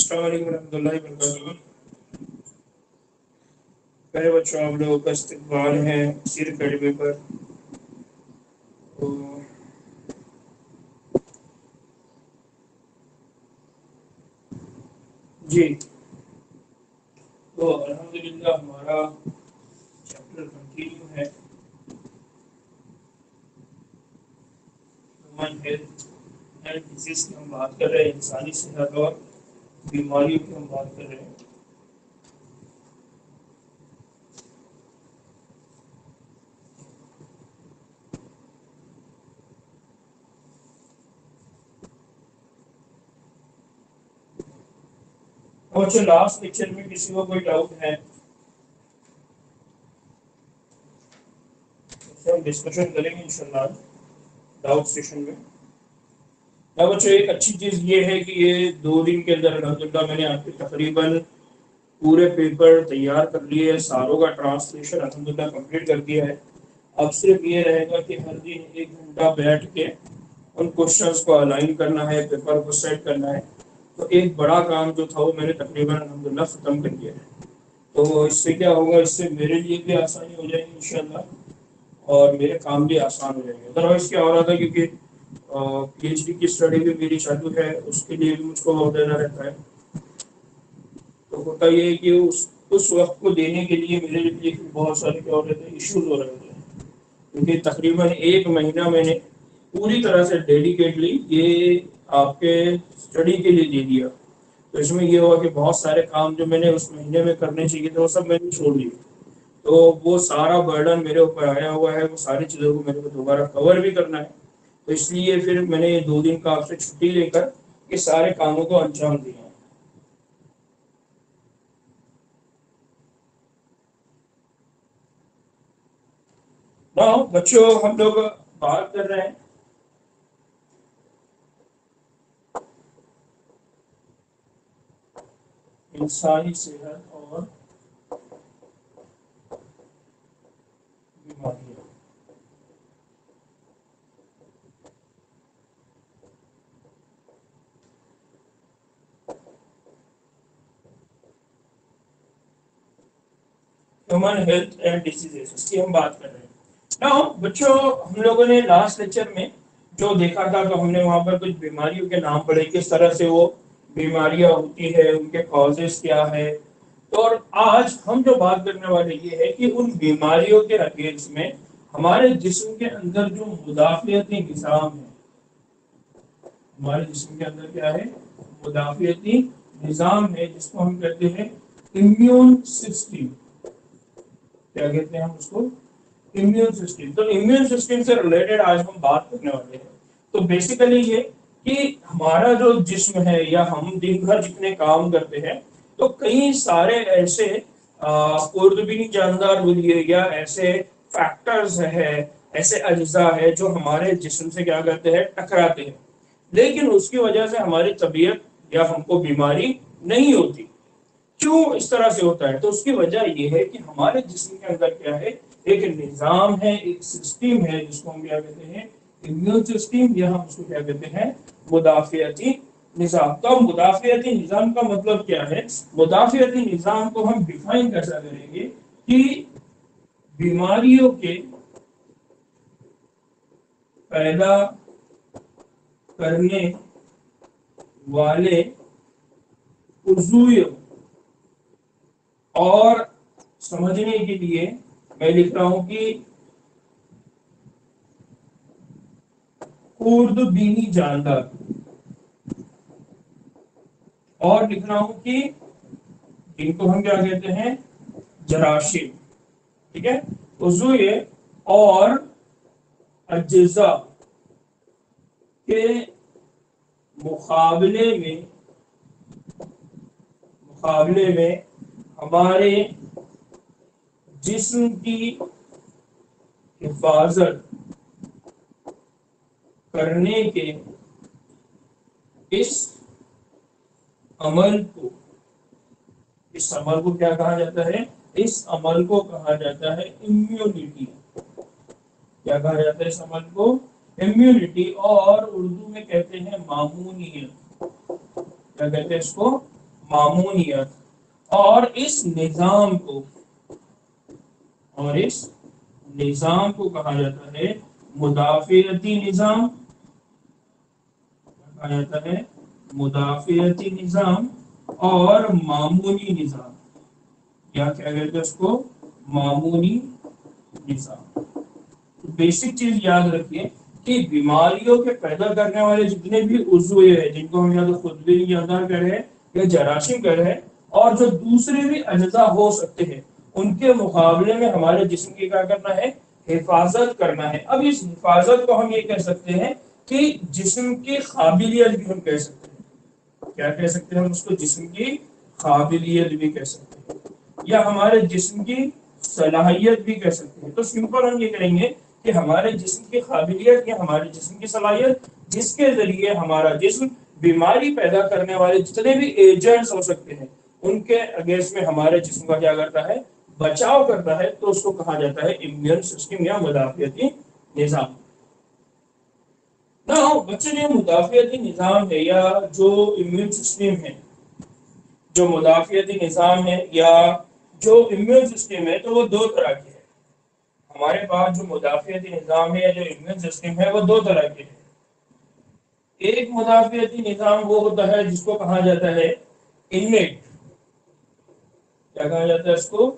अस्सलाम वालेकुम रहमतुल्लाहि व बरकातुहू। पहले बच्चों आप लोगों का इस्तकबाल है सीर अकेडमी पर। तो जी, तो अल्हम्दुलिल्लाह हमारा चैप्टर कंटिन्यू है। ह्यूमन हेल्थ एंड डिजीज की हम बात कर रहे हैं, इंसानी सेहत और बीमारियों की हम बात कर रहे हैं। और बच्चों लास्ट लेक्चर में किसी को कोई डाउट है तो हम डिस्कशन करेंगे इंशाल्लाह डाउट सेशन में। अब बच्चों एक अच्छी चीज़ ये है कि ये 2 दिन के अंदर अल्हम्दुलिल्लाह मैंने आपके तकरीबन पूरे पेपर तैयार कर लिए हैं, सारों का ट्रांसलेशन अल्हम्दुलिल्लाह कंप्लीट कर दिया है। अब सिर्फ ये रहेगा कि हर दिन 1 घंटा बैठ के उन क्वेश्चंस को अलाइन करना है, पेपर को सेट करना है। तो एक बड़ा काम जो था वो मैंने तकरीबन अल्हम्दुलिल्लाह खत्म कर दिया है। तो इससे क्या होगा, इससे मेरे लिए भी आसानी हो जाएगी इंशाल्लाह और मेरे काम भी आसान हो जाएंगे। अदरवाइज क्या हो रहा था, क्योंकि पीएचडी की स्टडी भी मेरी चालू है, उसके लिए भी मुझको वक्त देना रहता है। तो होता ये है कि उस वक्त को देने के लिए मेरे लिए बहुत सारे क्या हो रहे थे, इश्यूज हो रहे थे। क्योंकि तकरीबन 1 महीना मैंने पूरी तरह से डेडिकेटली ये आपके स्टडी के लिए दे दिया। तो इसमें ये हुआ कि बहुत सारे काम जो मैंने उस महीने में करने चाहिए थे वो सब मैंने छोड़ दिए। तो वो सारा बर्डन मेरे ऊपर आया हुआ है, वो सारी चीज़ों को मेरे को दोबारा कवर भी करना है। तो इसलिए फिर मैंने ये 2 दिन का आपसे छुट्टी लेकर ये सारे कामों को अंजाम दिया। ना बच्चों, हम लोग बात कर रहे हैं इंसानी सेहत और बीमारियां। ह्यूमन हेल्थ एंड डिसीजेस, इसकी हम बात कर रहे हैं ना बच्चों। हम लोगों ने लास्ट लेक्चर में जो देखा था, तो हमने वहां पर कुछ बीमारियों के नाम पढ़े, किस तरह से वो बीमारियां होती है, उनके कॉजेस क्या है। तो और आज हम जो बात करने वाले ये है कि उन बीमारियों के अगेंस्ट में हमारे जिस्म के अंदर जो मुदाफियती निज़ाम है, हमारे जिस्म के अंदर क्या है, मुदाफियती निज़ाम है, जिसको हम कहते हैं इम्यून सिस्टम। क्या कहते हैं हम उसको, इम्यून सिस्टम। तो इम्यून सिस्टम से रिलेटेड आज हम बात करने वाले हैं। तो बेसिकली ये कि हमारा जो जिस्म है या हम दिन भर जितने काम करते हैं, तो कई सारे ऐसे उर्दूबीनी जानदार बोलिए या ऐसे फैक्टर्स है, ऐसे अज्जा है जो हमारे जिस्म से क्या करते हैं, टकराते हैं। लेकिन उसकी वजह से हमारी तबीयत या हमको बीमारी नहीं होती। क्यों इस तरह से होता है? तो उसकी वजह यह है कि हमारे जिस्म के अंदर क्या है, एक निजाम है, एक सिस्टम है, जिसको हम क्या कहते हैं, इम्यून सिस्टम, या हम उसको क्या कहते हैं, मुदाफियती निजाम। तो मुदाफियती निजाम का मतलब क्या है? मुदाफियती निजाम को हम डिफाइन कैसा करेंगे कि बीमारियों के पैदा करने वाले उज़ूय, और समझने के लिए मैं लिख रहा हूं कि उर्दूबीनी जानदार, और लिख रहा हूं कि इनको हम क्या कहते हैं, जराशीम। ठीक है, उज़ूय और अज्जा के मुकाबले में हमारे जिस्म की हिफाजत करने के इस अमल को, क्या कहा जाता है, इस अमल को कहा जाता है इम्यूनिटी। क्या कहा जाता है इस अमल को? इम्यूनिटी। और उर्दू में कहते हैं मामूनियत। क्या कहते हैं इसको? मामूनियत, और इस निजाम को कहा जाता है मुदाफियती निजाम, कहा जाता है मुदाफियती निजाम और मामूनी निजाम, या क्या कहते हैं उसको, मामूनी निजाम। तो बेसिक चीज याद रखिए कि बीमारियों के पैदा करने वाले जितने भी उज़्व है, जिनको हम या तो खुदबीन की अंदर करें या जरासीम करें, और जो दूसरे भी अज्जा हो सकते हैं, उनके मुकाबले में हमारे जिस्म की क्या करना है, हिफाजत करना है। अब इस हिफाजत को हम ये कह सकते हैं कि जिस्म की काबिलियत भी हम कह सकते हैं। क्या कह सकते हैं हम उसको, जिस्म की काबिलियत भी कह सकते हैं, या हमारे जिस्म की सलाहियत भी कह सकते हैं। तो सिंपल हम ये करेंगे कि हमारे जिस्म की काबिलियत या हमारे जिस्म की सलाहियत, जिसके जरिए हमारा जिस्म बीमारी पैदा करने वाले जितने भी एजेंट्स हो सकते हैं, उनके अगेंस्ट में हमारे जिस्म का क्या करता है, बचाव करता है, तो उसको कहा जाता है इम्यून सिस्टम या मुदाफियती निजाम। ना बच्चे, जो मुदाफियती निजाम है या जो इम्यून सिस्टम है, जो मुदाफियती निजाम है या जो इम्यून सिस्टम है, तो वो दो तरह के हैं। हमारे पास जो मुदाफियती निजाम है या जो इम्यून सिस्टम है, वो दो तरह के हैं। एक मुदाफियती निजाम वो होता है जिसको कहा जाता है इन्नेट, क्या कहा जाता है इसको,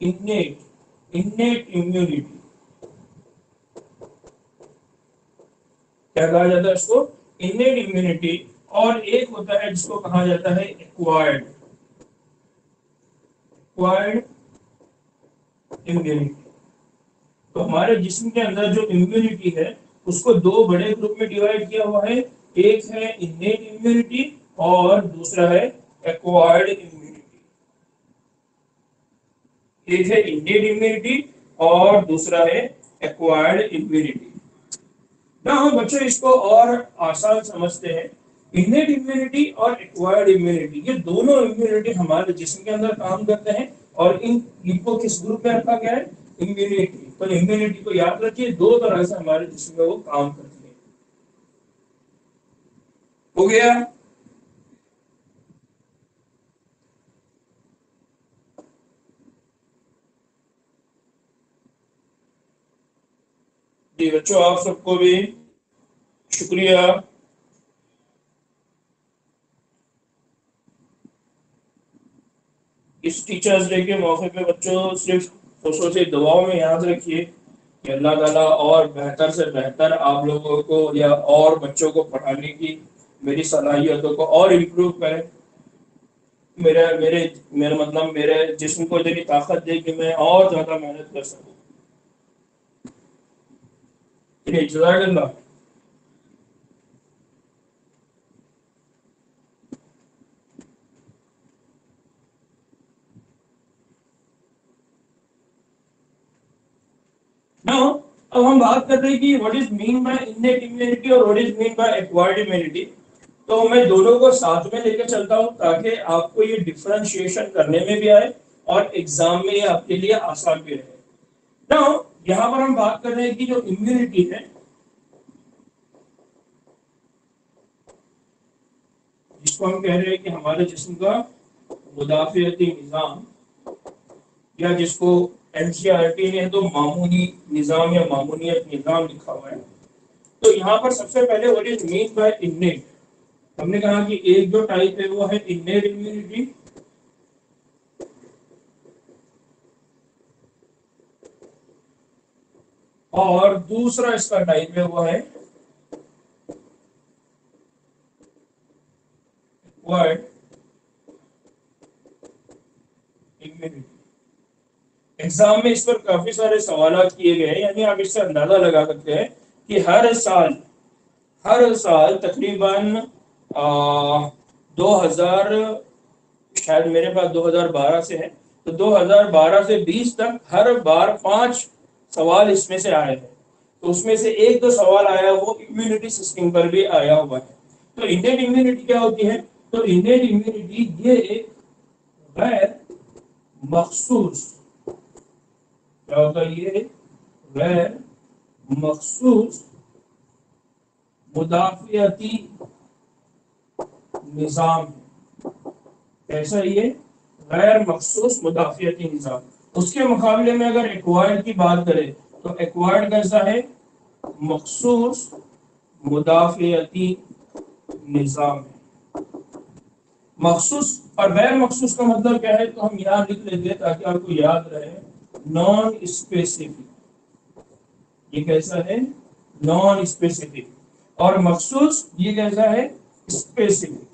इन्नेट, इन्नेट इम्यूनिटी, क्या कहा जाता है इसको, इन्नेट इम्यूनिटी। और एक होता है जिसको कहा जाता है एक्वायर्ड, एक्वायर्ड इम्यूनिटी। तो हमारे जिस्म के अंदर जो इम्यूनिटी है, उसको दो बड़े ग्रुप में डिवाइड किया हुआ है। एक है इन्नेट इम्यूनिटी और दूसरा है एक्वायर्ड इम्यूनिटी। एक है इन्नेट इम्यूनिटी और दूसरा है एक्वायर्ड इम्यूनिटी। ना हम बच्चों इसको और आसान समझते हैं। इन्नेट इम्यूनिटी और एक्वायर्ड इम्यूनिटी, ये दोनों इम्यूनिटी हमारे जिस्म के अंदर काम करते हैं, और इनको किस ग्रुप में रखा गया है, इम्यूनिटी। तो इम्यूनिटी को याद रखिए, दो तरह से हमारे जिस्म में वो काम करती है। हो गया। जी बच्चों, आप सबको भी शुक्रिया। इस टीचर्स डे के मौके पे बच्चों सिर्फ खुशों से दुआओं में याद रखिए कि अल्लाह ताला और बेहतर से बेहतर आप लोगों को या और बच्चों को पढ़ाने की मेरी सलाहियतों को और इम्प्रूव करे। मेरे मेरे मेरा मतलब मेरे जिस्म को इतनी ताकत दे कि मैं और ज्यादा मेहनत कर सकूं। जज़ाकल्लाह। नाउ अब हम बात कर रहे हैं कि what is mean by innate immunity और what is mean by acquired immunity. तो मैं दोनों को साथ में लेकर चलता हूं ताकि आपको ये डिफरेंशिएशन करने में भी आए और एग्जाम में ये आपके लिए आसान भी रहे। नाउ यहाँ पर हम बात कर रहे हैं कि जो इम्यूनिटी है, जिसको हम कह रहे हैं कि हमारे जिस्म का मुदाफियती निजाम, या जिसको एनसीईआरटी ने तो मामूनी निजाम या मामूनियत निजाम लिखा हुआ है। तो यहाँ पर सबसे पहले what is mean by innate, हमने कहा कि एक जो टाइप है वो है इन्नेट इम्यूनिटी, और दूसरा इसका टाइप है वो है एक्वायर्ड इम्यूनिटी। एग्जाम में इस पर काफी सारे सवाल किए गए हैं, यानी आप इससे अंदाजा लगा सकते हैं कि हर साल तकरीबन 2000, शायद मेरे पास 2012 से है, तो 2012 से 20 तक हर बार 5 सवाल इसमें से आए हैं। तो उसमें से एक दो सवाल आया वो इम्यूनिटी सिस्टम पर भी आया हुआ है। तो इन्नेट इम्यूनिटी क्या होती है? तो इन्नेट इम्यूनिटी ये एक गैर मखसूस, क्या होता है, ये गैर मखसूस मुदाफियती निजाम है। कैसा ये गैर मखसूस मुदाफियती निज़ाम। उसके मुकाबले में अगर एक्वायर्ड की बात करें तो एक्वायर्ड कैसा है, मखसूस मुदाफियती निज़ाम है। मखसूस और गैर मखसूस का मतलब क्या है, तो हम यहाँ लिख लेते हैं ताकि आपको याद रहे। नॉन स्पेसिफिक, ये कैसा है, नॉन स्पेसिफिक। और मखसूस ये कैसा है, स्पेसिफिक।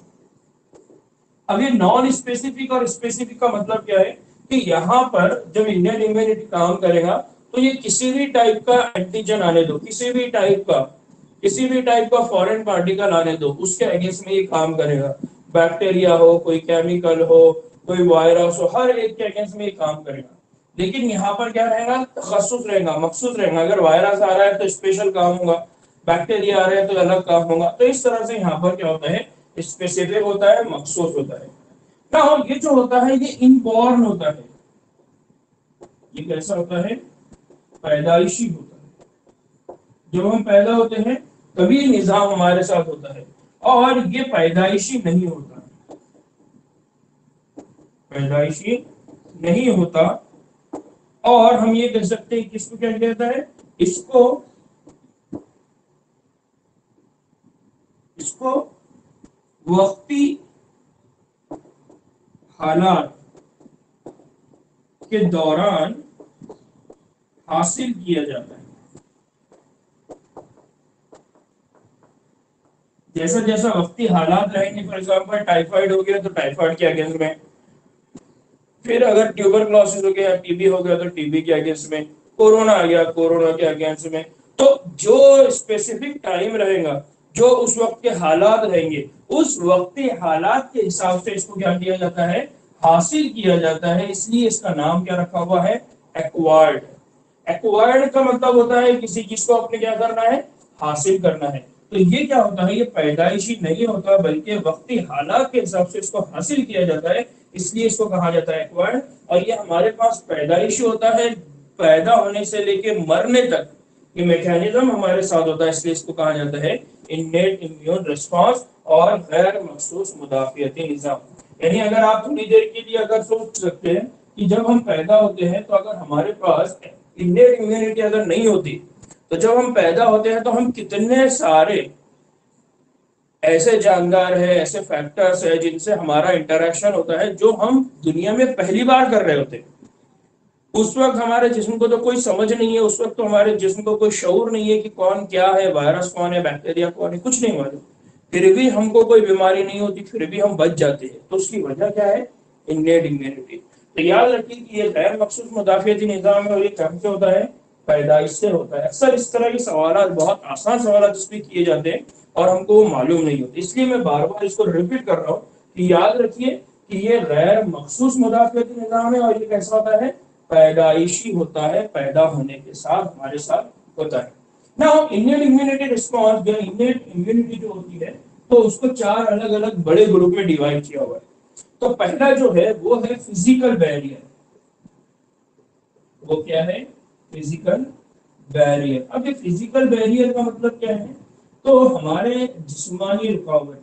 अब ये नॉन स्पेसिफिक और स्पेसिफिक का मतलब क्या है कि यहाँ पर जब इंडियन इम्यूनिटी काम करेगा तो ये किसी भी टाइप का एंटीजन आने दो, किसी भी टाइप का फॉरेन पार्टिकल आने दो, उसके अगेंस्ट में ये काम करेगा। बैक्टीरिया हो, कोई केमिकल हो, कोई वायरस हो, हर एक के अगेंस्ट में ये काम करेगा। लेकिन यहाँ पर क्या रहेगा, तखस्सुस रहेगा, मखसूस रहेगा। अगर वायरस आ रहा है तो स्पेशल काम होगा, बैक्टीरिया आ रहा है तो अलग काम होगा। तो इस तरह से यहाँ पर क्या होता है, स्पेसिफिक होता है, मखसूस होता है ना। ये जो होता है ये इनबॉर्न होता है, ये कैसा होता है, पैदाइशी होता है। जब हम पैदा होते हैं तभी निजाम हमारे साथ होता है, और ये पैदाइशी नहीं होता, पैदाइशी नहीं होता। और हम ये कह सकते हैं किसको क्या कहता है, इसको इसको वक्ती हालात के दौरान हासिल किया जाता है। जैसा जैसा वक्ती हालात रहेंगे, फॉर एग्जांपल टाइफाइड हो गया तो टाइफाइड के अगेंस्ट में, फिर अगर ट्यूबरक्लोसिस हो गया, टीबी हो गया तो टीबी के अगेंस्ट में, कोरोना आ गया कोरोना के अगेंस्ट में। तो जो स्पेसिफिक टाइम रहेगा, जो उस वक्त के हालात रहेंगे, उस वक्ती हालात के हिसाब से इसको क्या किया जाता है, हासिल किया जाता है। इसलिए इसका नाम क्या रखा हुआ है, एक्वायर्ड। एक्वायर्ड का मतलब होता है किसी चीज को आपने क्या करना है, हासिल करना है। तो ये क्या होता है, ये पैदाइशी नहीं होता बल्कि वक्ती हालात के हिसाब से इसको हासिल किया जाता है, इसलिए इसको कहा जाता है एक्वायर्ड। और ये हमारे पास पैदाइशी होता है, पैदा होने से लेके मरने तक ये मैकेनिज्म हमारे साथ होता है, इसलिए इसको कहा जाता है इन्नेट इम्यून रिस्पांस और गैर मखसूस मुदाफियती निजाम। यानी अगर आप थोड़ी देर के लिए अगर सोच सकते हैं कि जब हम पैदा होते हैं तो अगर हमारे पास इन्नेट इम्यूनिटी अगर नहीं होती, तो जब हम पैदा होते हैं तो हम कितने सारे ऐसे जानदार है, ऐसे फैक्टर्स है जिनसे हमारा इंटरेक्शन होता है, जो हम दुनिया में पहली बार कर रहे होते हैं। उस वक्त हमारे जिस्म को तो कोई समझ नहीं है, उस वक्त तो हमारे जिस्म को कोई शऊर नहीं है कि कौन क्या है, वायरस कौन है, बैक्टीरिया कौन है, कुछ नहीं मालूम। फिर भी हमको कोई बीमारी नहीं होती, फिर भी हम बच जाते हैं। तो उसकी वजह क्या है, इन्नेट इम्यूनिटी। तो याद रखिए कि ये गैर मखसूस मुदाफियती निजाम है और ये कहाँ से होता है, पैदाइश से होता है। अक्सर इस तरह के सवाल, बहुत आसान सवाल इस पे किए जाते हैं और हमको वो मालूम नहीं होते, इसलिए मैं बार बार इसको रिपीट कर रहा हूँ कि याद रखिए कि ये गैर मखसूस मुदाफियती निजाम है और ये कैसा होता है, पैदाइशी होता है, पैदा होने के साथ हमारे साथ होता है। नाउ इन्नेट इम्यूनिटी रिस्पॉन्स, जो इन्नेट इम्यूनिटी जो होती है, तो उसको चार अलग अलग बड़े ग्रुप में डिवाइड किया हुआ है। तो पहला जो है वो है फिजिकल बैरियर। वो क्या है, फिजिकल बैरियर। अब ये फिजिकल बैरियर का मतलब क्या है, तो हमारे जिस्मानी रुकावट,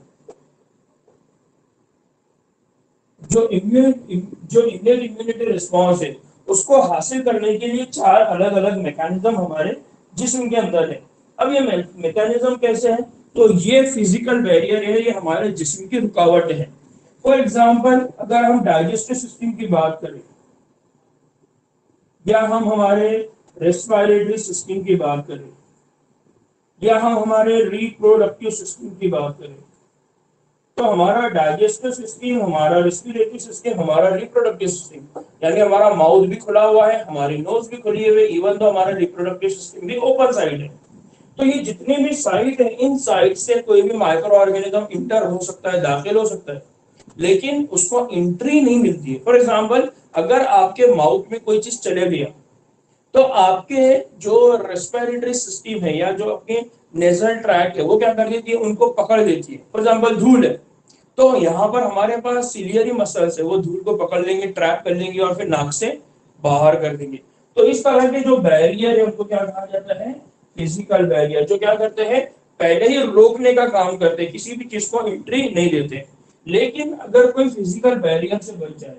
जो इन्नेट इम्यूनिटी रिस्पॉन्स है, उसको हासिल करने के लिए चार अलग अलग मैकेनिज्म हमारे जिस्म के अंदर है। अब ये मैकेनिज्म कैसे है, तो ये फिजिकल बैरियर है, ये हमारे जिस्म की रुकावट है। फॉर एग्जाम्पल अगर हम डाइजेस्टिव सिस्टम की बात करें, या हम हमारे रेस्पिरेटरी सिस्टम की बात करें, या हम हमारे रिप्रोडक्टिव सिस्टम की बात करें, तो हमारा डाइजेस्टिव सिस्टम, हमारा रेस्पिरेटरी सिस्टम, हमारा रिप्रोडक्टिव सिस्टम, यानी हमारा माउथ भी खुला हुआ है, हमारी नोज भी खुली हुई है, इवन तो हमारा रिप्रोडक्टिव सिस्टम भी ओपन साइड है। तो ये जितने भी साइड है, इन साइड से कोई भी माइक्रो ऑर्गेनिज्म इंटर हो सकता है, दाखिल हो सकता है, लेकिन उसको एंट्री नहीं मिलती है। फॉर एग्जाम्पल अगर आपके माउथ में कोई चीज चले गया, तो आपके जो रेस्पिरेटरी सिस्टम है या जो आपके नेजल ट्रैक है, वो क्या कर देती है, उनको पकड़ लेती है। फॉर एग्जाम्पल धूल है, तो यहाँ पर हमारे पास सिलियरी मसल्स है, वो धूल को पकड़ लेंगे, ट्रैप कर लेंगे और फिर नाक से बाहर कर देंगे। तो इस तरह के जो बैरियर है उनको क्या कहा जाता है, फिजिकल बैरियर, जो क्या करते हैं, पहले ही रोकने का काम करते हैं, किसी भी चीज को एंट्री नहीं देते। लेकिन अगर कोई फिजिकल बैरियर से बच जाए,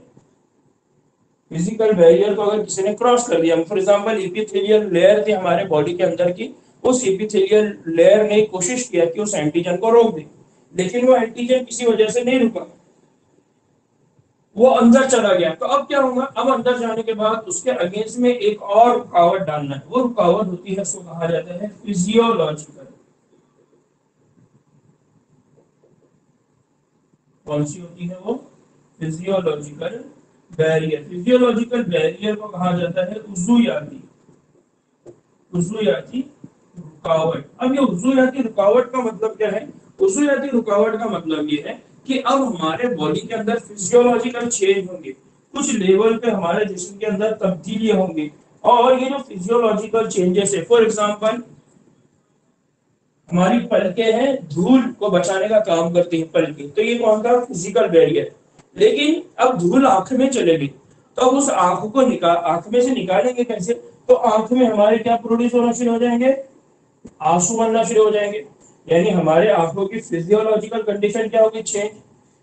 फिजिकल बैरियर को अगर किसी ने क्रॉस कर दिया, फॉर एग्जांपल एपिथेलियल लेयर थी हमारे बॉडी के अंदर की, उस एपिथेलियल लेयर ने कोशिश किया कि उस एंटीजन को रोक दे, लेकिन वो एंटीजन किसी वजह से नहीं रुका, वो अंदर चला गया। तो अब क्या होगा, अब अंदर जाने के बाद उसके अगेंस्ट में एक और रुकावट डालना है, वो रुकावट होती है, उसको कहा जाता है फिजियोलॉजिकल। कौन सी होती है वो? Physiological barrier. फिजियोलॉजिकल बैरियर को कहा जाता है उज़ुयाती, उज़ुयाती रुकावट। अब ये उज़ुयाती रुकावट का मतलब क्या है? उज़ुयाती रुकावट का मतलब ये है कि अब हमारे बॉडी के अंदर फिजियोलॉजिकल चेंज होंगे, कुछ लेवल पे हमारे जिस्म के अंदर तब्दीलियां होंगी, और ये जो फिजियोलॉजिकल चेंजेस है, फॉर एग्जांपल हमारी पलकें हैं, धूल को बचाने का काम करती है पलकें, तो ये कौन सा? Physical barrier. लेकिन अब धूल आंख में चले गई, तो अब उस आंख को निकाल, आंख में से निकालेंगे कैसे? तो आंख में हमारे क्या प्रोड्यूस होना शुरू हो जाएंगे? आंसू बनना शुरू हो जाएंगे, यानी हमारे आंखों की फिजियोलॉजिकल कंडीशन क्या होगी? चेंज।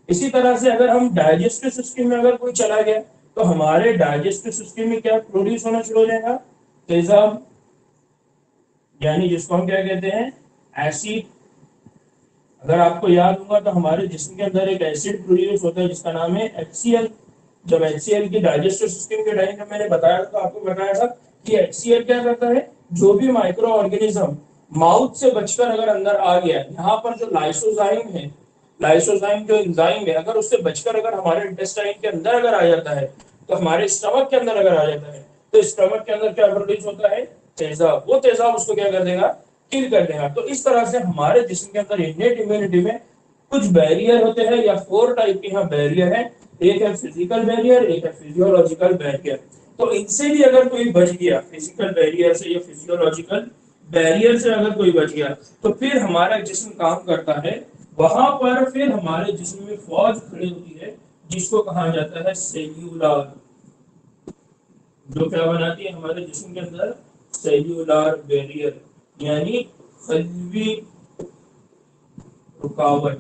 इसी तरह से अगर हम डाइजेस्टिव सिस्टम में अगर कोई चला गया, तो हमारे डाइजेस्टिव सिस्टम में क्या प्रोड्यूस होना शुरू हो जाएगा? तेजाब, यानी जिसको हम क्या कहते हैं? एसिड। अगर आपको याद होगा तो हमारे जिस्म के अंदर एक एसिड प्रोड्यूस होता है जिसका नाम है HCl। जब HCl की डाइजेस्टिव सिस्टम के टाइम में मैंने बताया था, तो आपको बताया था कि HCl क्या करता है? जो भी माइक्रो ऑर्गेनिज्म माउथ से बचकर अगर अंदर आ गया, यहाँ पर जो लाइसोजाइम है, लाइसोजाइम जो एंजाइम है, अगर उससे बचकर अगर हमारे इंटेस्टाइन के अंदर अगर आ जाता है, तो हमारे स्टमक के अंदर अगर आ जाता है, तो स्टमक के अंदर क्या प्रोड्यूस होता है? तेजाब। वो तेजाब उसको क्या कर देगा? किल कर देगा। तो इस तरह से हमारे जिस्म के अंदर इन्नेट इम्यूनिटी में कुछ बैरियर होते हैं, या 4 टाइप के यहाँ बैरियर है। एक है फिजिकल बैरियर, एक है फिजियोलॉजिकल बैरियर। तो इनसे भी अगर कोई बच गया, फिजिकल बैरियर से या फिजियोलॉजिकल बैरियर से अगर कोई बच गया, तो फिर हमारा जिस्म काम करता है। वहां पर फिर हमारे जिस्म में फौज खड़ी होती है, जिसको कहा जाता है सेल्यूलर, जो क्या बनाती है हमारे जिस्म के अंदर? सेल्यूलर बैरियर, यानी खलवी रुकावट।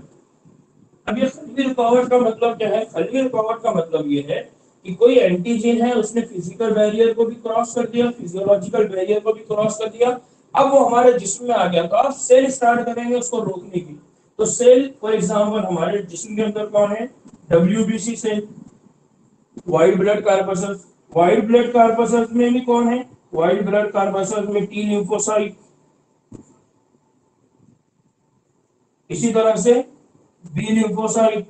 अब ये खलवी रुकावट का मतलब क्या है? खलवी रुकावट का मतलब ये है कि कोई एंटीजन है, उसने फिजिकल बैरियर को भी क्रॉस कर दिया, फिजियोलॉजिकल बैरियर को भी क्रॉस कर दिया, अब वो हमारे जिस्म में आ गया, तो आप सेल स्टार्ट करेंगे उसको रोकने की। तो सेल फॉर एग्जांपल हमारे जिस्म के अंदर कौन है? WBC cell, white blood corpuscle. White blood corpuscle में भी कौन है? व्हाइट ब्लड कॉर्पस्कल में टी ल्यूकोसाइट। इसी तरह से बी ल्यूकोसाइट।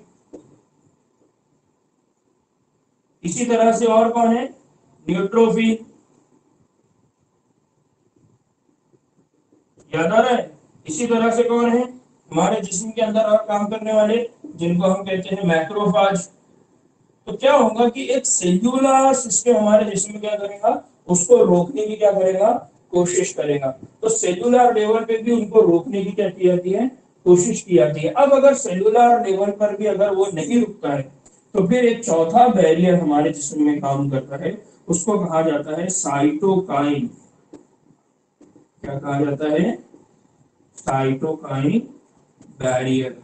इसी तरह से और कौन है? न्यूट्रोफिल। याद आ रहा है? इसी तरह से कौन है हमारे जिस्म के अंदर और काम करने वाले, जिनको हम कहते हैं मैक्रोफाज। तो क्या होगा कि एक सेल्यूलर सिस्टम हमारे जिस्म में क्या करेगा? उसको रोकने की क्या करेगा? कोशिश करेगा। तो सेल्यूलर लेवल पे भी उनको रोकने की क्या की जाती है? कोशिश की जाती है। अब अगर सेल्यूलर लेवल पर भी अगर वो नहीं रुकता है, तो फिर एक चौथा बैरियर हमारे जिस्म में काम करता है, उसको कहा जाता है साइटोकाइन। क्या कहा जाता है? Cytokine barrier.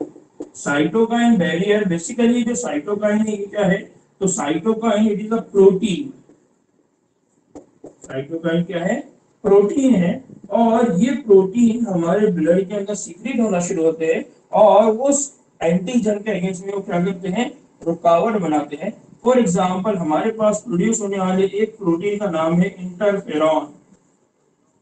Cytokine barrier, basically जो साइटोकाइन है ये क्या है? तो cytokine it is a protein. Cytokine क्या है? प्रोटीन है। और ये प्रोटीन हमारे ब्लड के अंदर सीक्रेट होना शुरू होते हैं, और उस एंटीजन के अगेंस्ट में वो क्या करते हैं? रुकावट बनाते हैं। फॉर एग्जांपल हमारे पास प्रोड्यूस होने वाले एक प्रोटीन का नाम है इंटरफेरॉन।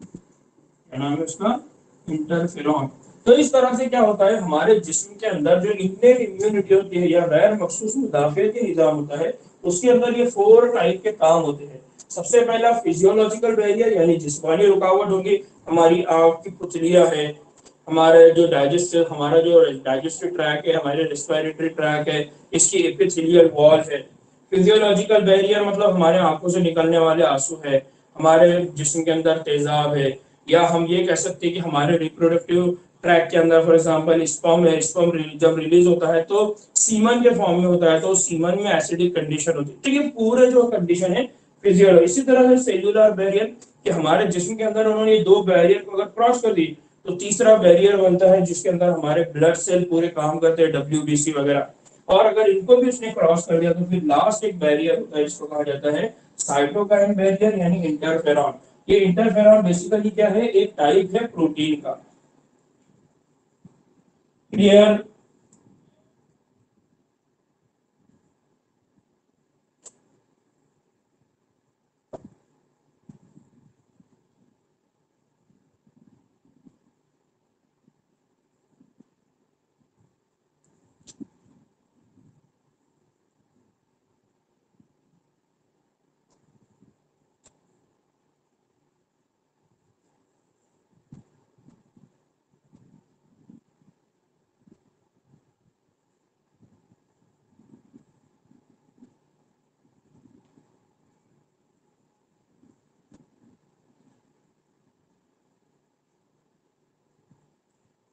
क्या नाम है उसका? इंटरफेरॉन। तो इस तरह से क्या होता है, हमारे जिस्म के अंदर जो इन्नेट इम्यूनिटी होती है या गैर मखसूस मुदाफियती निजाम होता है, उसके अंदर ये 4 टाइप के काम होते हैं। सबसे पहला फिजियोलॉजिकल बैरियर, यानी जिस्मानी रुकावट होगी। हमारी आंख की पुतलियां है, हमारा जो डाइजेस्टिव ट्रैक है, हमारे रेस्पिरेटरी ट्रैक है, इसकी एपिथेलियल वॉल है। फिजियोलॉजिकल बैरियर मतलब हमारे आंखों से निकलने वाले आंसू है, हमारे जिस्म के अंदर तेजाब है, या हम ये कह सकते हैं कि हमारे रिप्रोडक्टिव ट्रैक के अंदर फॉर एग्जांपल स्पर्म है, स्पर्म जब रिलीज होता है तो सीमन के फॉर्म में होता है, तो सीमन में एसिडिक कंडीशन होती है। तो ये पूरे जो कंडीशन है फिजियोलॉजी। इसी तरह से सेल्यूलर बैरियर, कि हमारे जिस्म के अंदर उन्होंने 2 बैरियर को अगर क्रॉस कर दी, तो तीसरा बैरियर बनता है जिसके अंदर हमारे ब्लड सेल पूरे काम करते हैं, WBC वगैरह। और अगर इनको भी उसने क्रॉस कर दिया तो फिर लास्ट एक बैरियर होता है जिसको कहा जाता है साइटोकाइन बैरियर यानी इंटरफेरॉन। ये इंटरफेरॉन बेसिकली क्या है, एक टाइप है प्रोटीन का। क्लियर?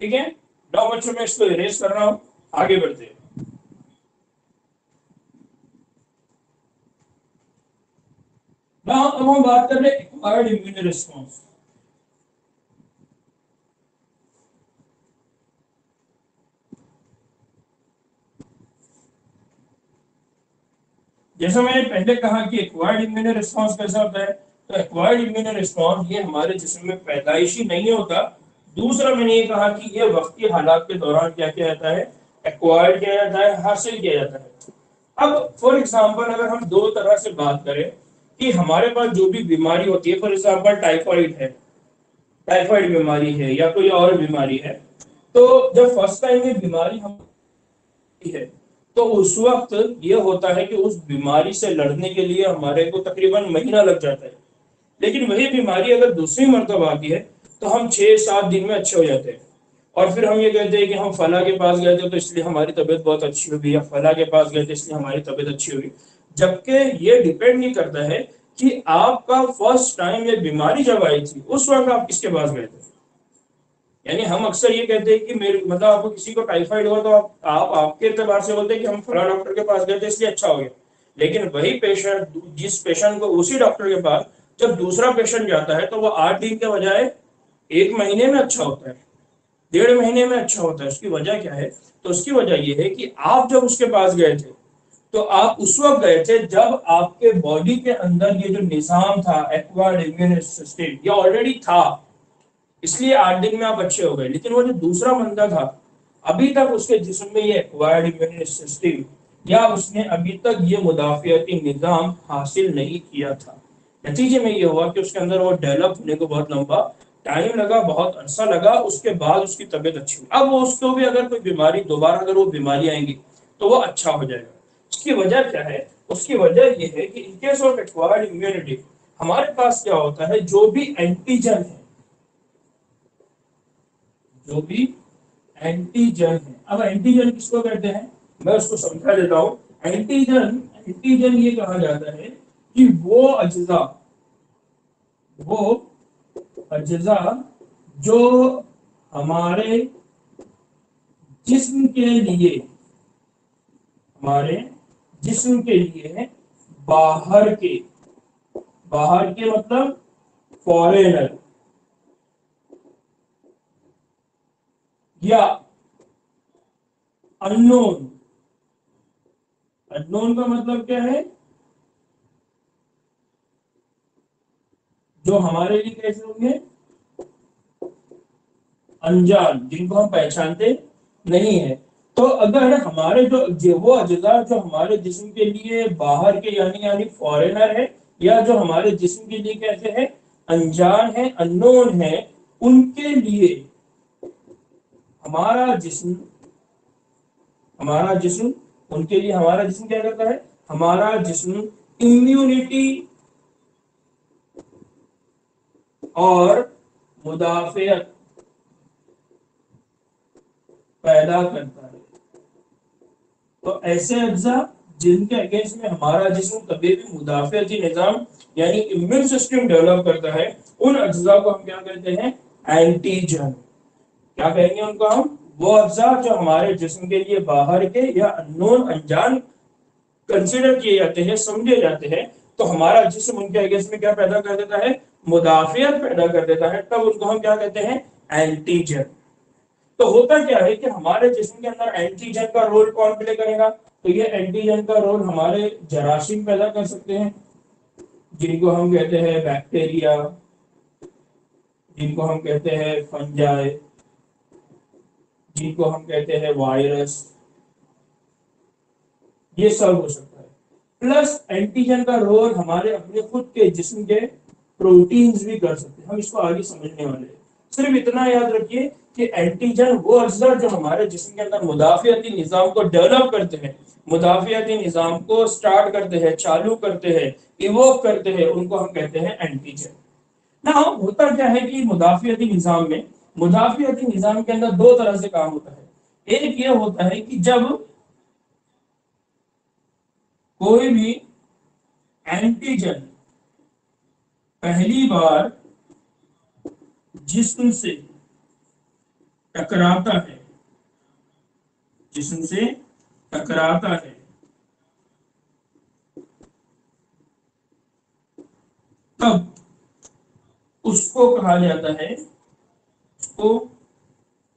ठीक है, नौ बच्चों में इसको इरेज कर रहा हूं, आगे बढ़ते हैं। अब हम बात कर रहे हैं एक्वायर्ड इम्यून रिस्पॉन्स। जैसा मैंने पहले कहा कि एक्वायर्ड इम्यून रिस्पॉन्स कैसा होता है, तो एक्वायर्ड इम्यून रिस्पॉन्स ये हमारे जिस्म में पैदाइशी नहीं होता। दूसरा मैंने ये कहा कि ये वक्ती हालात के दौरान क्या किया जाता है, एक्वायर्ड किया जाता है, हासिल किया जाता है। अब फॉर एग्जांपल अगर हम दो तरह से बात करें कि हमारे पास जो भी बीमारी होती है, फॉर एग्जांपल टाइफाइड है, टाइफाइड बीमारी है या कोई और बीमारी है, तो जब फर्स्ट टाइम ये बीमारी हम है तो उस वक्त ये होता है कि उस बीमारी से लड़ने के लिए हमारे को तकरीबन महीना लग जाता है। लेकिन वही बीमारी अगर दूसरी मरतबा आती है तो हम 6-7 दिन में अच्छे हो जाते हैं। और फिर हम ये कहते हैं कि हम फला के पास गए थे तो इसलिए हमारी तबीयत बहुत अच्छी होगी, या फला के पास गए थे इसलिए हमारी तबीयत अच्छी होगी। जबकि ये डिपेंड नहीं करता है कि आपका फर्स्ट टाइम ये बीमारी जब आई थी उस वक्त आप किसके पास गए थे। यानी हम अक्सर ये कहते हैं कि मेरे मतलब आपको किसी को टाइफाइड हुआ तो आप आपके एतबार से बोलते हैं कि हम फला डॉक्टर के पास गए थे इसलिए अच्छा हो गया। लेकिन वही पेशेंट, जिस पेशेंट को उसी डॉक्टर के पास जब दूसरा पेशेंट जाता है तो वो 8 दिन के बजाय 1 महीने में अच्छा होता है, 1.5 महीने में अच्छा होता है। उसकी वजह क्या है, तो उसकी वजह यह है कि आप जब उसके पास गए थे तो आप उस वक्त गए थे जब आपके बॉडी के अंदर ये जो निजाम था एक्वायर्ड इम्यून सिस्टम, ये ऑलरेडी था, इसलिए 8 दिन में आप अच्छे हो गए। लेकिन वो जो दूसरा बंदा था अभी तक उसके जिस्म में ये एक्वायर्ड इम्यून सिस्टम या उसने अभी तक ये मुदाफियाती निजाम हासिल नहीं किया था। नतीजे में ये हुआ कि उसके अंदर वो डेवलप होने को बहुत लंबा टाइम लगा, बहुत अरसा लगा, उसके बाद उसकी तबीयत अच्छी हुई। अब वो उसको भी अगर कोई बीमारी दोबारा अगर वो बीमारी आएंगी तो वो अच्छा हो जाएगा। उसकी वजह क्या है, उसकी वजह ये है कि in case of acquired immunity हमारे पास क्या होता है, जो भी एंटीजन है, जो भी एंटीजन है। अब एंटीजन किसको कहते हैं, मैं उसको समझा देता हूं। एंटीजन, एंटीजन ये कहा जाता है कि वो अज्जा जो हमारे जिस्म के लिए, हमारे जिस्म के लिए बाहर के, बाहर के मतलब फॉरेनर या अननोन, अननोन का मतलब क्या है, जो हमारे लिए कैसे होंगे, अनजान, जिनको हम पहचानते नहीं है। तो अगर हमारे जो वो अज्जा जो हमारे जिस्म के लिए बाहर के यानी फॉरेनर है, या जो हमारे जिस्म के लिए कैसे है, अनजान है, अननोन है, उनके लिए हमारा जिस्म, हमारा जिस्म उनके लिए हमारा जिस्म क्या करता है, हमारा जिस्म इम्यूनिटी और मुदाफियत पैदा करता है। तो ऐसे अज्जा जिनके अगेंस्ट में हमारा जिस्म कभी भी मुदाफियती निजाम यानी इम्यून सिस्टम डेवलप करता है, उन अज्जा को हम क्या कहते हैं, एंटीजन। क्या कहेंगे उनको हम, वो अज्जा जो हमारे जिस्म के लिए बाहर के या अननोन, अनजान कंसिडर किए जाते हैं, समझे जाते हैं। तो हमारा जिस्म उनके अगेंस्ट में क्या पैदा कर देता है, मुदाफियत पैदा कर देता है, तब उनको हम क्या कहते हैं, एंटीजन। तो होता क्या है कि हमारे जिस्म के अंदर एंटीजन का रोल कौन प्ले करेगा? तो ये एंटीजन का रोल हमारे जरासीम पैदा कर सकते हैं, जिनको हम कहते हैं बैक्टीरिया, जिनको हम कहते हैं फंजाई, जिनको हम कहते हैं वायरस, ये सब हो सकता है। प्लस एंटीजन का रोल हमारे अपने खुद के जिस्म के प्रोटीन्स भी कर सकते हैं, हम इसको आगे समझने वाले हैं। सिर्फ इतना याद रखिए कि एंटीजन वो अज्जा जो हमारे जिस्म के अंदर मुदाफियाती निजाम को डेवलप करते हैं, मुदाफियाती निजाम को स्टार्ट करते हैं, चालू करते हैं, इवोक करते हैं, उनको हम कहते हैं एंटीजन। ना होता क्या है कि मुदाफियाती निजाम के अंदर दो तरह से काम होता है। एक ये होता है कि जब कोई भी एंटीजन पहली बार जिस्म से टकराता है, जिस्म से टकराता है, तब उसको कहा जाता है, उसको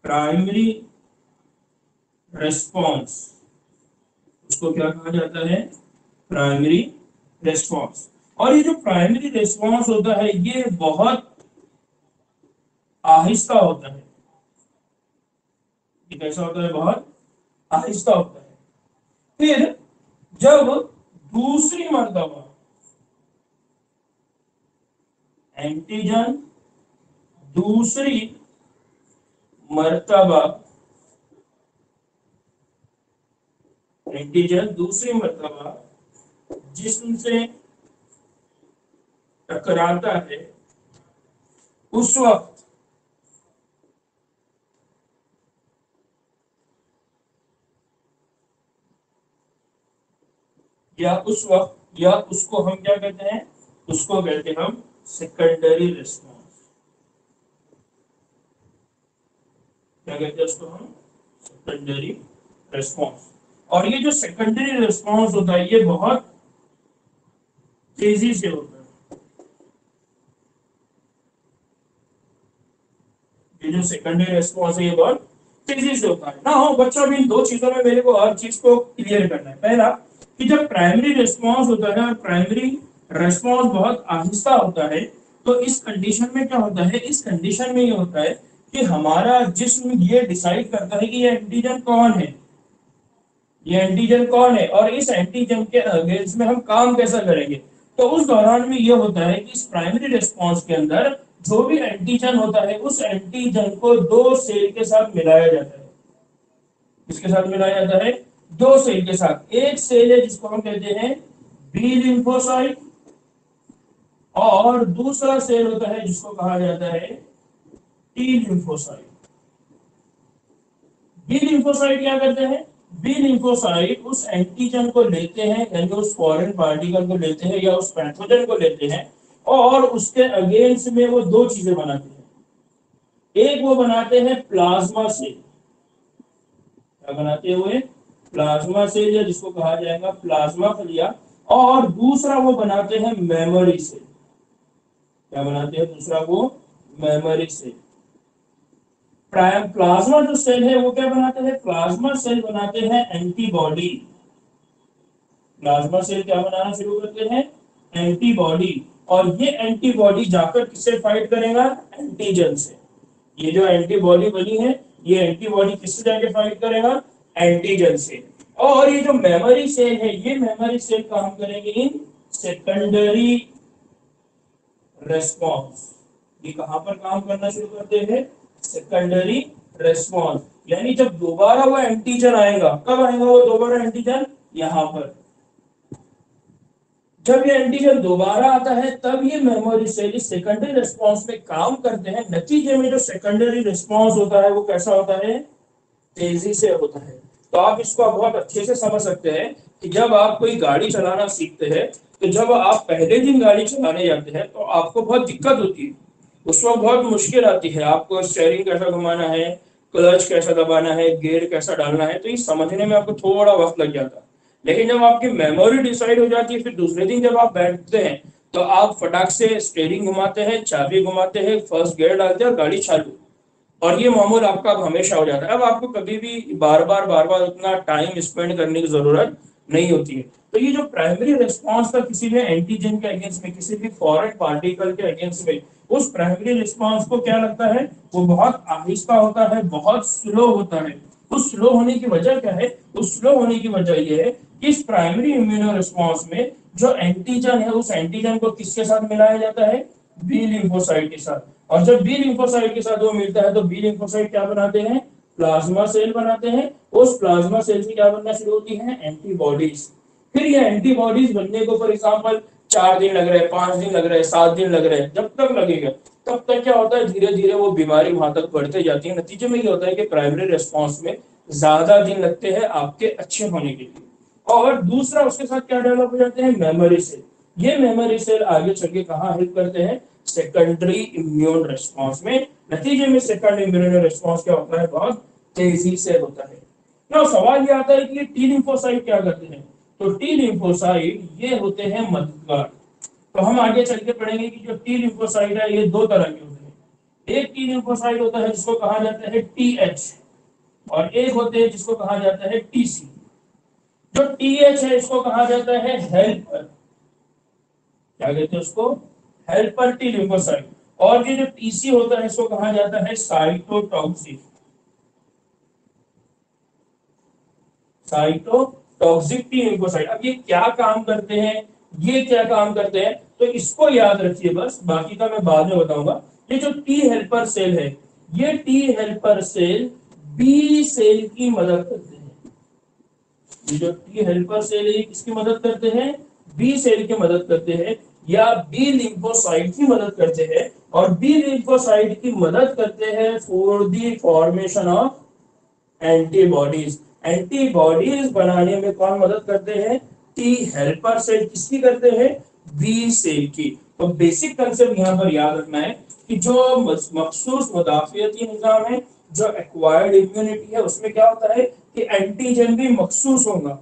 प्राइमरी रेस्पॉन्स, उसको क्या कहा जाता है? Primary response. और ये जो प्राइमरी रेस्पॉन्स होता है ये बहुत आहिस्ता होता है। ये कैसा होता है? बहुत आहिस्ता होता है। फिर जब दूसरी मर्तबा एंटीजन दूसरी मर्तबा जिस्म से टकराता है, उस वक्त या उसको हम क्या कहते हैं? उसको कहते हैं हम सेकेंडरी रिस्पॉन्स। क्या कहते हैं उसको हम? Secondary response. और ये जो सेकेंडरी रिस्पॉन्स होता है ये बहुत तेजी से होता है। ये जो सेकेंडरी रिस्पॉन्स है ये बहुत तेजी से होता है। ना हो बच्चों, अभी इन दो चीजों में मेरे को हर चीज को क्लियर करना है। पहला कि जब प्राइमरी रिस्पॉन्स होता है और प्राइमरी रिस्पॉन्स बहुत आहिस्ता होता है, तो इस कंडीशन में क्या होता है? इस कंडीशन में ये होता है कि हमारा जिस्म ये डिसाइड करता है कि ये एंटीजन कौन है, ये एंटीजन कौन है और इस एंटीजन के अगेंस्ट में हम काम कैसा करेंगे। तो उस दौरान में ये होता है कि इस प्राइमरी रिस्पॉन्स के अंदर जो भी एंटीजन होता है उस एंटीजन को दो सेल के साथ मिलाया जाता है। किसके साथ मिलाया जाता है? दो सेल के साथ। एक सेल है जिसको हम कहते हैं बी लिम्फोसाइट, और दूसरा सेल होता है जिसको कहा जाता है टी लिम्फोसाइट। बी लिम्फोसाइट क्या करते हैं? बी लिम्फोसाइट उस एंटीजन को लेते हैं, यानी उस फॉरेन पार्टिकल को लेते हैं या उस पैथोजन को लेते हैं, और उसके अगेंस्ट में वो दो चीजें बनाते हैं। एक वो बनाते हैं प्लाज्मा सेल। क्या बनाते हुए? प्लाज्मा सेल, या जिसको कहा जाएगा प्लाज्मा फलिया। और दूसरा वो बनाते हैं मेमोरी सेल। क्या बनाते हैं दूसरा? वो मेमोरी सेल। प्लाज्मा जो सेल है वो क्या बनाते हैं? प्लाज्मा सेल बनाते हैं एंटीबॉडी। प्लाज्मा सेल क्या बनाना शुरू करते हैं? एंटीबॉडी। और ये एंटीबॉडी जाकर किससे फाइट करेगा? एंटीजन से। ये जो एंटीबॉडी बनी है ये एंटीबॉडी किससे जाके फाइट करेगा? एंटीजन से। और ये जो मेमोरी सेल है ये मेमोरी सेल काम करेंगे इन सेकेंडरी रेस्पॉन्स। ये कहां पर काम करना शुरू करते हैं? Secondary response. यानी जब दोबारा वो एंटीजन आएगा, कब आएगा वो दोबारा एंटीजन? यहां पर। जब ये एंटीजन दोबारा आता है तब ये मेमोरी सेल इस सेकेंडरी रेस्पॉन्स में काम करते हैं। नतीजे में जो सेकेंडरी रेस्पॉन्स होता है वो कैसा होता है? तेजी से होता है। तो आप इसको बहुत अच्छे से समझ सकते हैं कि जब आप कोई गाड़ी चलाना सीखते हैं, तो जब आप पहले दिन गाड़ी चलाने जाते हैं तो आपको बहुत दिक्कत होती है, उस वक्त बहुत मुश्किल आती है। आपको स्टीयरिंग कैसा घुमाना है, क्लच कैसा दबाना है, गियर कैसा डालना है, तो ये समझने में आपको थोड़ा वक्त लग जाता है। लेकिन जब आपकी मेमोरी डिसाइड हो जाती है, फिर दूसरे दिन जब आप बैठते हैं तो आप फटाक से स्टीयरिंग घुमाते हैं, चाबी घुमाते हैं, फर्स्ट गियर डालते हैं और गाड़ी चालू। और ये मामूल आपका अब हमेशा हो जाता है। अब आपको कभी भी बार बार उतना टाइम स्पेंड करने की जरूरत नहीं होती है। तो ये जो प्राइमरी रिस्पांस था किसी भी एंटीजन के अगेंस्ट में, किसी भी फॉरेन पार्टिकल के अगेंस्ट में, उस प्राइमरी रिस्पांस को क्या लगता है, वो बहुत आहिस्ता होता है, बहुत स्लो होता है। उस स्लो होने की वजह क्या है? उस स्लो होने की वजह ये है कि इस प्राइमरी इम्यूनो रिस्पांस में जो एंटीजन है, उस एंटीजन को किसके साथ मिलाया जाता है? बी लिम्फोसाइट के साथ। और जब बी लिम्फोसाइट के साथ वो मिलता है तो बी लिम्फोसाइट क्या बनाते हैं? प्लाज्मा सेल बनाते हैं। उस प्लाज्मा सेल से क्या बनना शुरू होती है? एंटीबॉडीज। फिर ये एंटीबॉडीज बनने को फॉर एग्जाम्पल 4 दिन लग रहे हैं, 5 दिन लग रहे हैं, 7 दिन लग रहे हैं, जब तक लगेगा तब तक क्या होता है, धीरे धीरे वो बीमारी वहां तक बढ़ते जाती है। नतीजे में ये होता है कि प्राइमरी रेस्पॉन्स में ज्यादा दिन लगते हैं आपके अच्छे होने के लिए। और दूसरा उसके साथ क्या डेवलप हो जाते हैं? Memory cell. ये मेमोरी सेल आगे चल के कहाँ हेल्प करते हैं? सेकेंडरी इम्यून रेस्पॉन्स में। नतीजे में सेकेंडरी इम्यून रेस्पॉन्स क्या होता है? बहुत तेजी से होता है ना। सवाल ये आता है कि ये टी लिम्फोसाइट क्या करते हैं? तो टी लिम्फोसाइट ये होते हैं मददगार। तो हम आगे चल के पढ़ेंगे कि जो टी लिम्फोसाइट है ये दो तरह के होते हैं। एक टी लिम्फोसाइट होता है जिसको कहा जाता है टीएच, और एक होते हैं जिसको कहा जाता है टीसी। जो टीएच है इसको कहा जाता है हेल्पर। क्या कहते हैं उसको? Helper T lymphocyte. और ये जो टीसी होता है इसको कहा जाता है साइटोटॉक्सिक। Cytotoxic T lymphocyte. अब ये क्या काम करते हैं? ये क्या काम करते हैं तो इसको याद रखिए बस, बाकी का मैं बाद में बताऊंगा। ये जो टी हेल्पर सेल है, ये T helper cell B cell की मदद करते हैं। ये जो टी हेल्पर सेल है किसकी मदद करते हैं? बी सेल की मदद करते हैं, या बी लिम्फोसाइट की मदद करते हैं। और बी लिम्फोसाइट की मदद करते हैं for the formation of antibodies. Antibodies बनाने में कौन मदद करते हैं? T helper cell. किसकी करते हैं? बी सेल की। तो बेसिक कंसेप्ट यहां पर याद रखना है कि जो मखसूस मुदाफियती निजाम है, जो एक्वायर्ड इम्यूनिटी है, उसमें क्या होता है कि एंटीजन भी मखसूस होगा।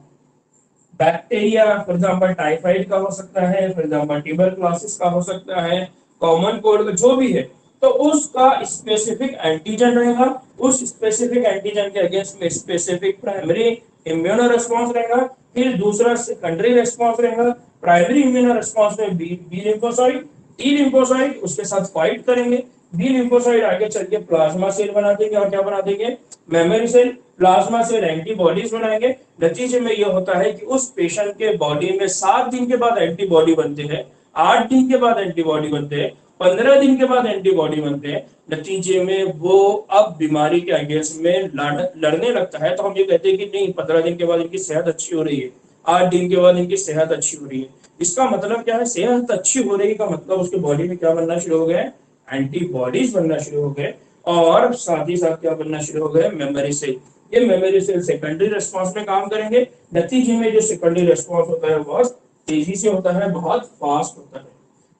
बैक्टीरिया फॉर एग्जांपल टाइफाइड का हो सकता है, फॉर एग्जांपल ट्यूबरकुलोसिस का हो सकता है, कॉमन कोल्ड का जो भी है, तो उसका स्पेसिफिक एंटीजन रहेगा। उस स्पेसिफिक एंटीजन के अगेंस्ट में स्पेसिफिक प्राइमरी इम्यूनो रिस्पांस रहेगा। फिर दूसरा सेकेंडरी रिस्पांस रहेगा। प्राइमरी इम्यूनो रिस्पांस में बी लिम्फोसाइट, टी लिम्फोसाइट उसके साथ फाइट करेंगे। बी लिम्फोसाइट आगे चल के प्लाज्मा सेल बना देंगे, और क्या बना देंगे? Memory cell. Plasma cell antibodies बनाएंगे। नतीजे में यह होता है कि उस पेशेंट के बॉडी में 7 दिन के बाद एंटीबॉडी बनते हैं, 8 दिन के बाद एंटीबॉडी बनते हैं, 15 दिन के बाद एंटीबॉडी बनते हैं। नतीजे में वो अब बीमारी के अगेंस्ट में लड़ने लगता है। तो हम ये कहते हैं कि नहीं, 15 दिन के बाद इनकी सेहत अच्छी हो रही है, 8 दिन के बाद इनकी सेहत अच्छी हो रही है। इसका मतलब क्या है? सेहत अच्छी हो रही का मतलब उसके बॉडी में क्या बनना शुरू हो गया? एंटीबॉडीज बनना शुरू हो गए। और साथ ही साथ क्या बनना शुरू हो गए? Memory cell. ये मेमोरी सेल सेकेंडरी रेस्पॉन्स में काम करेंगे। नतीजे में जो सेकेंडरी रेस्पॉन्स होता है बहुत तेजी से होता है, बहुत फास्ट होता है।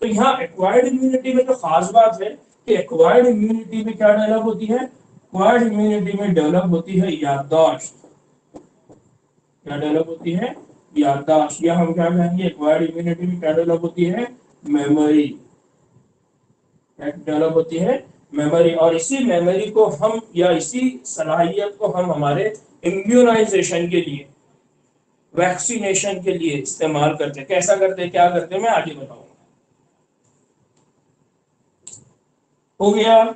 तो यहाँ एक्वायर्ड इम्यूनिटी में जो खास बात है कि एक्वायर्ड इम्यूनिटी में क्या डेवलप होती है? एक्वायर्ड इम्यूनिटी में डेवलप होती है याददाश्त। क्या डेवलप होती है? याददाश्त। या हम क्या कहेंगे, एक्वायर्ड इम्यूनिटी में क्या डेवलप होती है? मेमोरी। डेवलप होती है मेमोरी। और इसी मेमोरी को हम, या इसी सलाहियत को हम हमारे इम्यूनाइजेशन के लिए, वैक्सीनेशन के लिए इस्तेमाल करते हैं। कैसा करते हैं, क्या करते हैं, मैं आगे बताऊंगा। हो गया?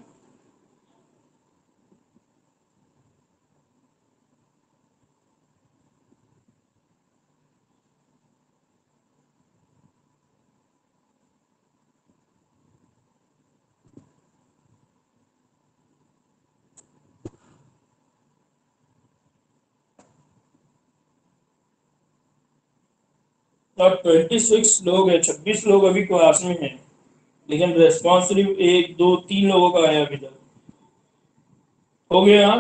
और 26 लोग हैं, 26 लोग अभी क्लास में हैं, लेकिन रेस्पॉन्स सिर्फ 1 2 3 लोगों का आया अभी तक। हो गया?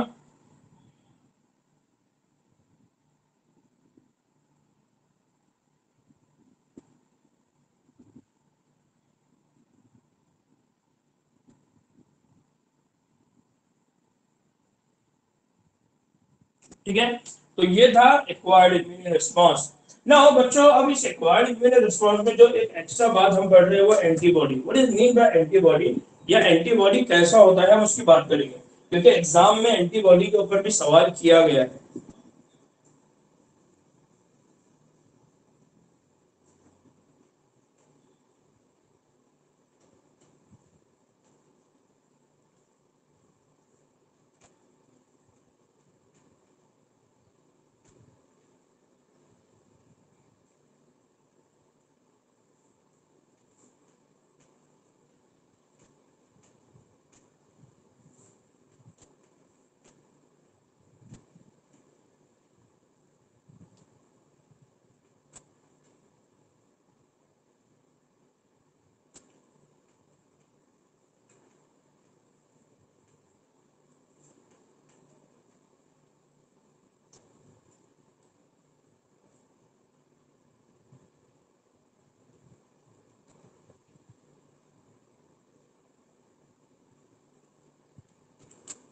ठीक है, तो ये था एक्वायर्ड इम्यून रिस्पॉन्स। ना हो बच्चों, अब इस एक्वायर्ड इम्यून रिस्पॉन्स में जो एक एक्स्ट्रा बात हम पढ़ रहे हैं वो antibody. What is mean bye antibody, या एंटीबॉडी कैसा होता है, हम उसकी बात करेंगे क्योंकि एग्जाम में एंटीबॉडी के ऊपर भी सवाल किया गया है।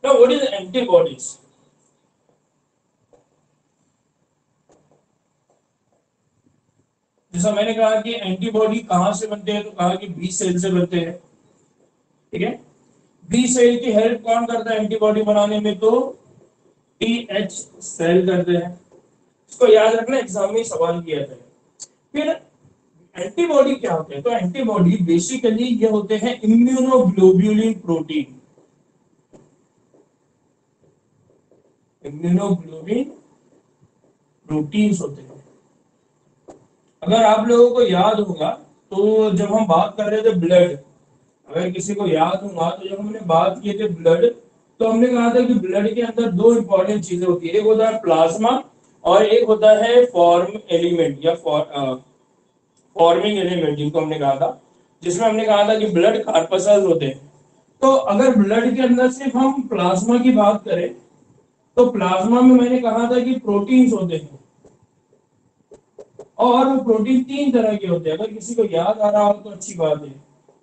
Now, what is antibodies? जैसा मैंने कहा कि एंटीबॉडी कहां से बनते हैं, तो कहा कि बी सेल से बनते हैं। ठीक है, बी सेल की हेल्प कौन करता है एंटीबॉडी बनाने में, तो टी एच सेल करते हैं। इसको याद रखना, एग्जाम में सवाल किया था। फिर एंटीबॉडी क्या होते हैं, तो एंटीबॉडी बेसिकली ये होते हैं इम्यूनोग्लोब्युलिन प्रोटीन। इम्यूनोग्लोबिन प्रोटीन्स होते हैं। अगर आप लोगों को याद होगा तो जब हम बात कर रहे थे ब्लड, अगर किसी को याद होगा तो जब हमने बात किए थे ब्लड, तो हमने कहा था कि ब्लड के अंदर दो इंपॉर्टेंट चीजें होती है, एक होता है प्लाज्मा और एक होता है फॉर्म एलिमेंट या फॉर्मिंग एलिमेंट, जिनको हमने कहा था, जिसमें हमने कहा था कि ब्लड कार्पसेल्स होते हैं। तो अगर ब्लड के अंदर सिर्फ हम प्लाज्मा की बात करें तो प्लाज्मा में मैंने कहा था कि प्रोटीन्स होते हैं, और वो प्रोटीन तीन तरह के होते हैं। अगर किसी को याद आ रहा हो तो अच्छी बात है।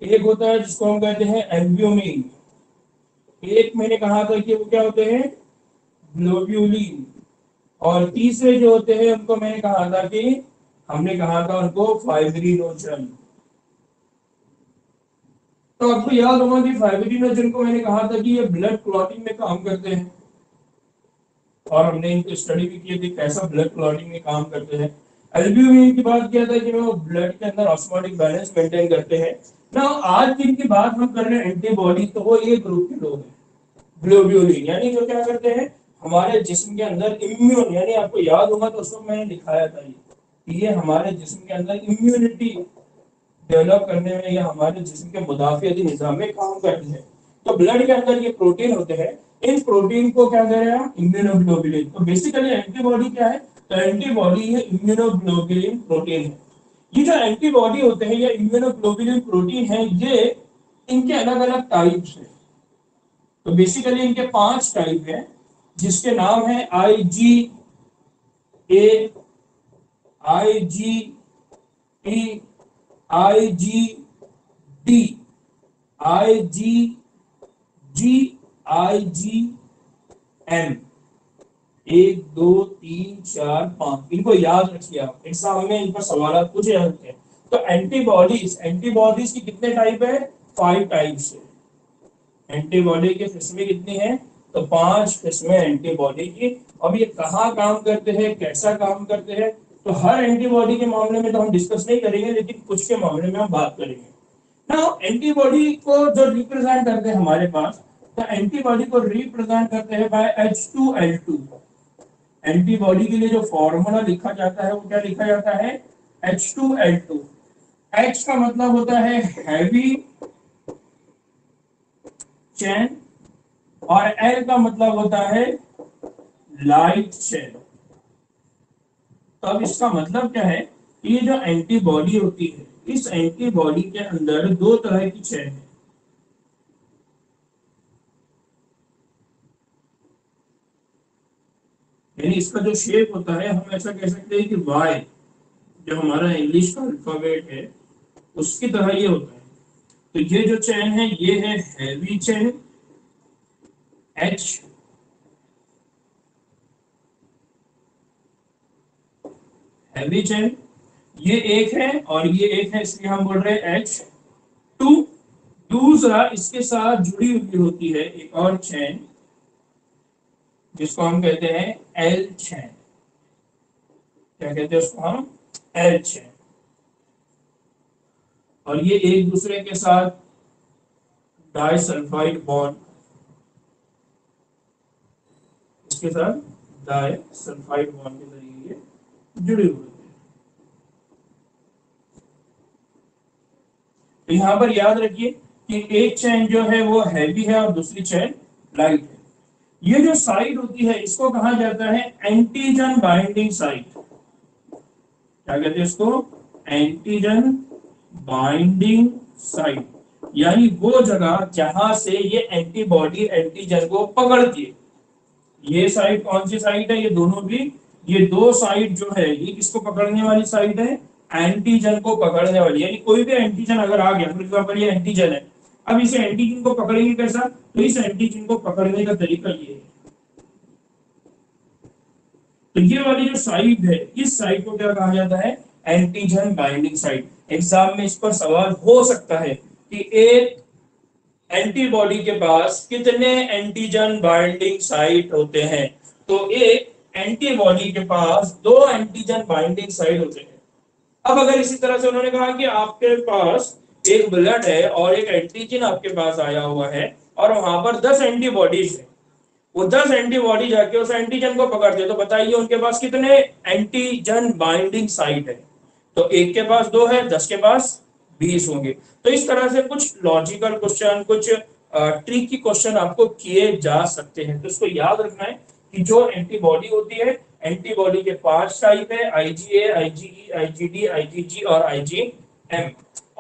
एक होता है जिसको हम कहते हैं एल्ब्यूमिन, एक मैंने कहा था कि वो क्या होते हैं, ग्लोब्यूलिन, और तीसरे जो होते हैं उनको मैंने कहा था कि हमने कहा था उनको फाइब्रिनोजन। तो आपको याद होगा कि फाइब्रिनोजन को मैंने कहा था कि ये ब्लड क्लॉटिंग में काम करते हैं, और हमने इनको स्टडी भी की थी कैसा ब्लड क्लॉटिंग में काम करते हैं। एल्ब्यूमिन की बात किया था कि वो ब्लड के अंदर ऑस्मोटिक बैलेंस मेंटेन करते हैं ना। आज जिनकी बात हम कर रहे हैं एंटीबॉडी, तो वो ये ग्रुप के लोग हैं, ग्लोब्यूलिन, यानी जो क्या करते हैं हमारे जिस्म के अंदर इम्यून, यानी आपको याद होगा तो उसको मैंने दिखाया था ये हमारे जिस्म के अंदर इम्यूनिटी डेवलप करने में या हमारे जिस्म के मुदाफियती निजाम में काम करते हैं। तो ब्लड के अंदर ये प्रोटीन होते हैं, इन प्रोटीन को क्या कह रहे हैं, इम्यूनोग्लोबुलिन। तो बेसिकली एंटीबॉडी क्या है, तो एंटीबॉडी ये इम्यूनोग्लोबुलिन प्रोटीन है। ये जो एंटीबॉडी होते हैं ये इम्यूनोग्लोबुलिन प्रोटीन है, ये इनके अलग अलग टाइप्स हैं। तो बेसिकली इनके 5 टाइप हैं, जिसके नाम है IgA, IgT, IgD, IgG, IgM। 1 2 3 4 5, इनको याद रखिए आप, एग्जाम में इन पर सवाल पूछे जाते हैं। तो एंटीबॉडीज की कितने टाइप है, 5 टाइप्स है। एंटीबॉडी की किस्में कितनी है, तो 5 किस्में एंटीबॉडी की। अब ये कहाँ काम करते हैं, कैसा काम करते हैं, तो हर एंटीबॉडी के मामले में तो हम डिस्कस नहीं करेंगे, लेकिन कुछ के मामले में हम बात करेंगे। ना एंटीबॉडी को जो रिप्रेजेंट करते हैं हमारे पास, तो एंटीबॉडी को रिप्रेजेंट करते हैं बाय H2L2। एंटीबॉडी के लिए जो फॉर्मूला लिखा जाता है वो क्या लिखा जाता है, H2L2। H का मतलब होता है हैवी चेन, और L का मतलब होता है लाइट चेन। तो अब इसका मतलब क्या है, ये जो एंटीबॉडी होती है, इस एंटीबॉडी के अंदर 2 तरह की चेन है। यानी इसका जो शेप होता है, हम ऐसा कह सकते हैं कि Y, जो हमारा इंग्लिश का अल्फाबेट है, उसकी तरह ये होता है। तो ये जो चेन है ये है heavy chain H, heavy chain ये एक है, और ये एक है, इसलिए हम बोल रहे हैं H2। दूसरा इसके साथ जुड़ी हुई होती है एक और चेन, जिसको हम कहते हैं एल चैन। क्या कहते हैं उसको हम? एल चैन। और ये एक दूसरे के साथ डाइसल्फाइड बॉन्ड, इसके साथ डाइसल्फाइड बॉन्ड के जरिए ये जुड़े हुए हैं। तो यहां पर याद रखिए कि एक चैन जो है वो हैवी है और दूसरी चैन लाइट है। ये जो साइट होती है इसको कहा जाता है एंटीजन बाइंडिंग साइट। क्या कहते हैं इसको? एंटीजन बाइंडिंग साइट, यानी वो जगह जहां से ये एंटीबॉडी एंटीजन को पकड़ती है। ये साइट कौन सी साइट है? ये दोनों भी, ये दो साइट जो है ये किसको पकड़ने वाली साइट है? एंटीजन को पकड़ने वाली। यानी कोई भी एंटीजन अगर आ गया, फॉर एग्जाम्पल ये एंटीजन है, अब इस एंटीजन को पकड़ेंगे कैसा? तो इस एंटीजन को पकड़ने का तरीका ये है। तो ये वाली जो साइट है, इस साइट को क्या कहा जाता है? Antigen binding site. एग्जाम में इस पर सवाल हो सकता है कि एक एंटीबॉडी के पास कितने एंटीजन बाइंडिंग साइट होते हैं? तो एक एंटीबॉडी के पास दो एंटीजन बाइंडिंग साइट होते हैं। अब अगर इसी तरह से उन्होंने कहा कि आपके पास एक ब्लड है और एक एंटीजन आपके पास आया हुआ है और वहां पर 10 एंटीबॉडीज है, वो 10 एंटीबॉडी जाके उस एंटीजन को पकड़ते, तो बताइए उनके पास कितने एंटीजन बाइंडिंग साइट है? तो एक के पास 2 है, 10 के पास 20 होंगे। तो इस तरह से कुछ लॉजिकल क्वेश्चन, कुछ ट्रिकी क्वेश्चन आपको किए जा सकते हैं। तो इसको याद रखना है कि जो एंटीबॉडी होती है, एंटीबॉडी के 5 टाइप है, आईजीए, आईजीई, आईजीडी, आईजीजी और आईजीएम।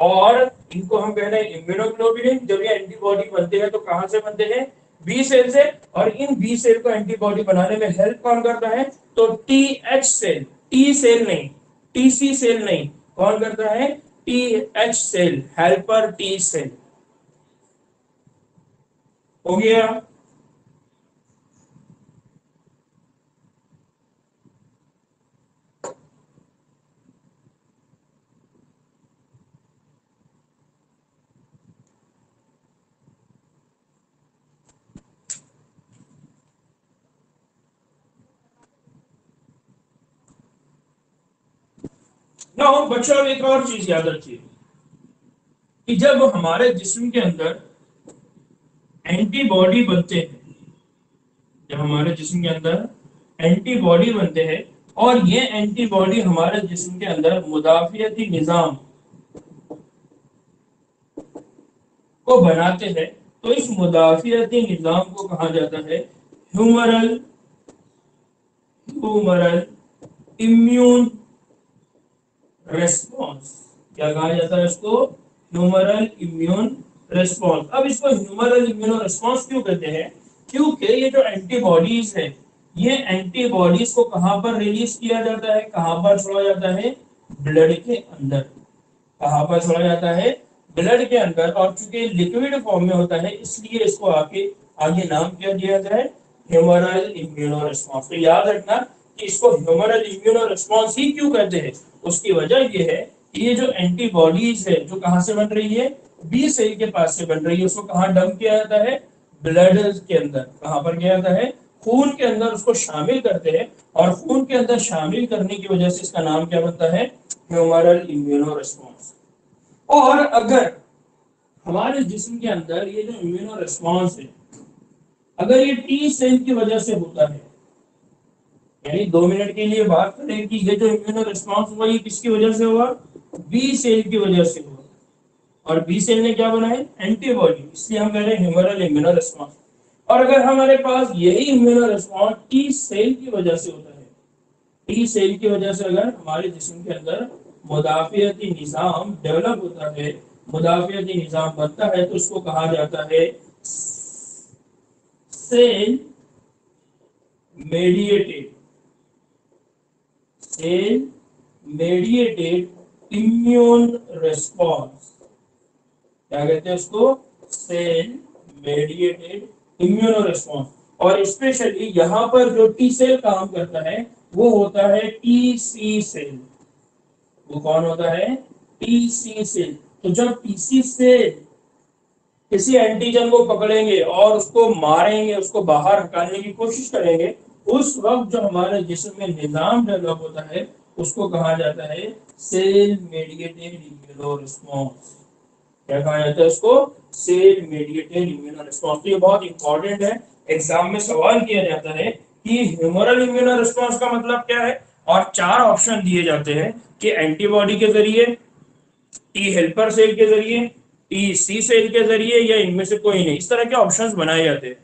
और इनको हम कह रहे हैं इम्यूनोग्लोबुलिन। जब ये एंटीबॉडी बनते हैं तो कहां से बनते हैं? बी सेल से। और इन बी सेल को एंटीबॉडी बनाने में हेल्प कौन करता है? तो T H cell, T cell नहीं, टीसी सेल नहीं, कौन करता है? T H cell, helper T cell. हो गया? ना बच्चों, एक और चीज याद रखिए कि जब हमारे जिस्म के अंदर एंटीबॉडी बनते हैं, जब हमारे जिस्म के अंदर एंटीबॉडी बनते हैं और ये एंटीबॉडी हमारे जिस्म के अंदर मुदाफियती निजाम को बनाते हैं, तो इस मुदाफियती निजाम को कहा जाता है ह्यूमरल ह्यूमरल इम्यून रेस्पॉन्स। क्या कहा जाता है इसको? Humoral immune response. अब इसको ह्यूमरल इम्यून रेस्पॉन्स क्यों कहते हैं? क्योंकि ये जो एंटीबॉडीज है, ये एंटीबॉडीज को कहां पर रिलीज किया जाता है, कहां पर छोड़ा जाता है? ब्लड के अंदर। कहां पर छोड़ा जाता है? ब्लड के अंदर। और चूंकि लिक्विड फॉर्म में होता है, इसलिए इसको आगे नाम क्या दिया जाए? Humoral immuno response. तो याद रखना कि इसको ह्यूमरल इम्यूनो रेस्पॉन्स ही क्यों कहते हैं। उसकी वजह यह है कि ये जो एंटीबॉडीज है जो कहां से बन रही है? बी सेल के पास से बन रही है। उसको कहां डंप किया जाता है? ब्लड के अंदर। कहां पर किया जाता है? खून के अंदर उसको शामिल करते हैं। और खून के अंदर शामिल करने की वजह से इसका नाम क्या बनता है? Humoral immuno response. और अगर हमारे जिस्म के अंदर ये जो इम्यूनो रेस्पॉन्स है, अगर ये टी सेल की वजह से होता है, यानी 2 मिनट के लिए बात करें कि ये जो इम्यूनो रेस्पॉन्स हुआ ये किसकी वजह से हुआ? बी सेल की वजह से हुआ। और बी सेल ने क्या बनाए? एंटीबॉडी। इसलिए हम कह रहे हैं ह्यूमरल इम्यूनो रेस्पॉन्स। और अगर हमारे पास यही इम्यूनो रेस्पॉन्स टी सेल की वजह से होता है, टी सेल की वजह से अगर हमारे जिस्म के अंदर मुदाफियती निजाम डेवलप होता है, मुदाफियती निजाम बनता है, तो उसको कहा जाता है cell mediated, cell mediated immune response. क्या कहते हैं उसको? Cell mediated immuno response. और स्पेशली यहां पर जो टी सेल काम करता है वो होता है टीसी सेल। वो कौन होता है? TC cell. तो जब टीसी सेल किसी एंटीजन को पकड़ेंगे और उसको मारेंगे, उसको बाहर हटाने की कोशिश करेंगे, उस वक्त जो हमारे जिस्म में निजाम डेवलप होता है उसको कहा जाता है सेल मेडिएटेड इम्यूनो रिस्पॉन्स। क्या कहा जाता है उसको? Cell mediated immuno response. तो ये बहुत इंपॉर्टेंट है, एग्जाम में सवाल किया जाता है कि ह्यूमरल इम्यूनो रिस्पॉन्स का मतलब क्या है, और चार ऑप्शन दिए जाते हैं कि एंटीबॉडी के जरिए, टी हेल्पर सेल के जरिए, टी सी सेल के जरिए, या इनमें से कोई नहीं। इस तरह के ऑप्शंस बनाए जाते हैं।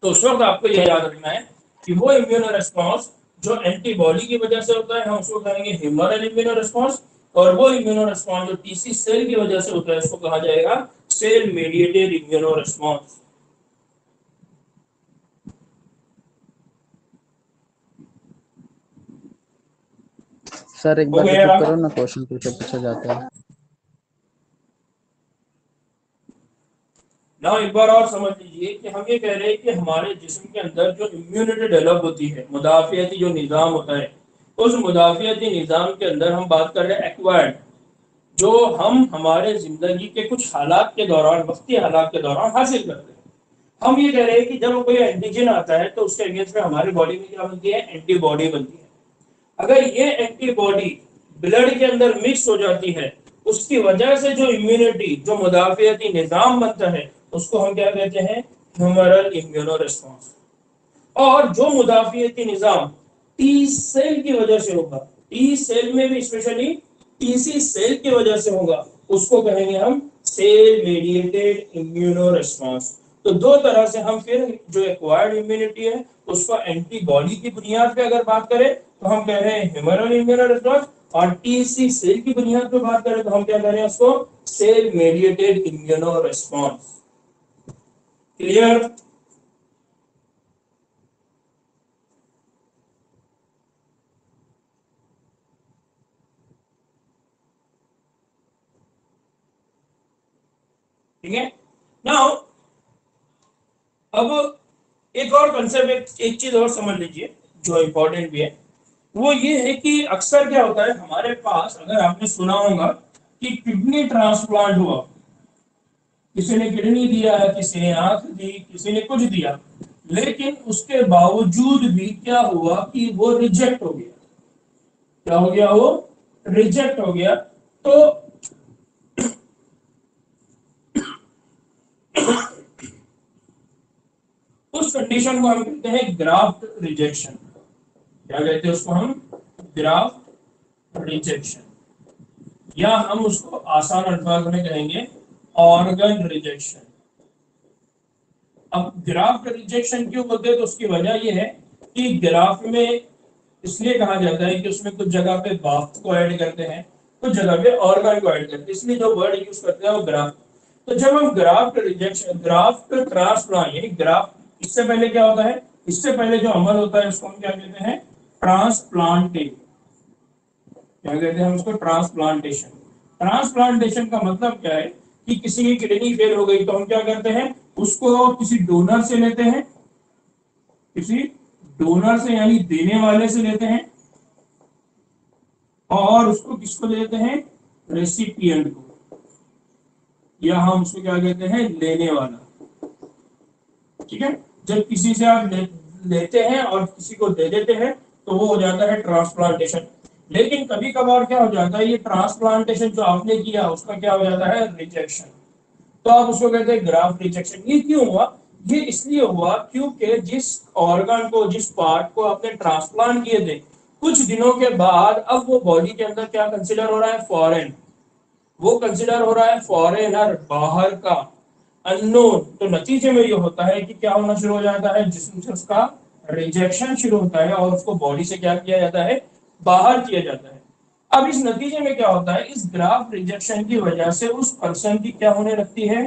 तो उस वक्त आपको यह याद रखना है कि वो इम्यूनो रिस्पॉन्स जो एंटीबॉडी की वजह से होता है हम उसको कहेंगे ह्यूमरल इम्यूनो रिस्पॉन्स, और वो इम्यूनो रिस्पॉन्स जो टीसी सेल की वजह से होता है उसको कहा जाएगा cell mediated immuno response. Sir एक हो बार गया? रिपीट करो ना, क्वेश्चन पीछे पीछे जाता है। ना एक बार और समझ लीजिए कि हम ये कह रहे हैं कि हमारे जिस्म के अंदर जो इम्यूनिटी डेवलप होती है, मुदाफियती जो निज़ाम होता है, उस मुदाफियती निज़ाम के अंदर हम बात कर रहे हैं एक्वायर्ड, जो हम हमारे जिंदगी के कुछ हालात के दौरान, वक्ती हालात के दौरान हासिल करते हैं। हम ये कह रहे हैं कि जब कोई एंटीजन आता है तो उसके अगेंस्ट में हमारी बॉडी में क्या बनती है? एंटीबॉडी बनती है। अगर ये एंटीबॉडी ब्लड के अंदर मिक्स हो जाती है, उसकी वजह से जो इम्यूनिटी, जो मुदाफियती निजाम बनता है, उसको हम क्या कहते हैं? Humoral immuno response. और जो मुदाफियती निजाम टी सेल की वजह से होगा, टी सेल में भी स्पेशली टीसी सेल की वजह से होगा, उसको कहेंगे हम सेल मेडिएटेड इम्यूनो रिस्पॉन्स। तो दो तरह से हम फिर जो एक्वायर्ड इम्यूनिटी है उसको एंटीबॉडी की बुनियाद पे अगर बात करें तो हम कह रहे हैं ह्यूमरल इम्यूनो रिस्पॉन्स, और टीसी सेल की बुनियाद पे बात करें तो हम क्या कह रहे हैं उसको? Cell mediated immuno response. Clear? ठीक है। नाउ अब एक और कंसेप्ट, एक चीज और समझ लीजिए जो इंपॉर्टेंट भी है, वो ये है कि अक्सर क्या होता है हमारे पास, अगर आपने सुना होगा कि किडनी ट्रांसप्लांट हुआ, किसी ने किडनी दिया है, किसी ने आंख दी, किसी ने कुछ दिया, लेकिन उसके बावजूद भी क्या हुआ कि वो रिजेक्ट हो गया। क्या हो गया? वो रिजेक्ट हो गया। तो उस कंडीशन को हम कहते हैं ग्राफ्ट रिजेक्शन। क्या कहते हैं उसको हम? ग्राफ्ट रिजेक्शन, या हम उसको आसान अल्फाज में कहेंगे ऑर्गन रिजेक्शन। अब ग्राफ्ट रिजेक्शन क्यों बोलते हैं? तो उसकी वजह यह है कि ग्राफ्ट में इसलिए कहा जाता है कि उसमें कुछ जगह पे बाफ्ट को ऐड करते हैं, कुछ जगह पे ऑर्गन को ऐड करते हैं, इसलिए जो वर्ड यूज करते हैं वो ग्राफ्ट। तो जब हम ग्राफ्ट रिजेक्शन, ग्राफ्ट ट्रांसप्लांट, यानी ग्राफ्ट, इससे पहले क्या होता है? इससे पहले जो अमल होता है उसको हम क्या कहते हैं? ट्रांसप्लांटेशन। क्या कहते हैं हम उसको? ट्रांसप्लांटेशन। ट्रांसप्लांटेशन का मतलब क्या है कि किसी की किडनी फेल हो गई तो हम क्या करते हैं? उसको किसी डोनर से लेते हैं, किसी डोनर से यानी देने वाले से लेते हैं, और उसको किसको लेते हैं? रेसिपिएंट को, या हम उसको क्या कहते हैं? लेने वाला। ठीक है। जब किसी से आप लेते हैं और किसी को दे देते हैं तो वो हो जाता है ट्रांसप्लांटेशन। लेकिन कभी कभार क्या हो जाता है, ये ट्रांसप्लांटेशन जो आपने किया उसका क्या हो जाता है? रिजेक्शन। तो आप उसको कहते हैं ग्राफ्ट रिजेक्शन। ये क्यों हुआ? ये इसलिए हुआ क्योंकि जिस ऑर्गन को, जिस पार्ट को आपने ट्रांसप्लांट किए थे, कुछ दिनों के बाद अब वो बॉडी के अंदर क्या कंसिडर हो रहा है? फॉरेन। वो कंसिडर हो रहा है फॉरेनर, बाहर का, अननोन। तो नतीजे में ये होता है कि क्या होना शुरू हो जाता है? जिसम से उसका रिजेक्शन शुरू होता है और उसको बॉडी से क्या किया जाता है? बाहर किया जाता है। अब इस नतीजे में क्या होता है? इस ग्राफ रिजेक्शन की वजह से उस पर्सन की क्या होने लगती है?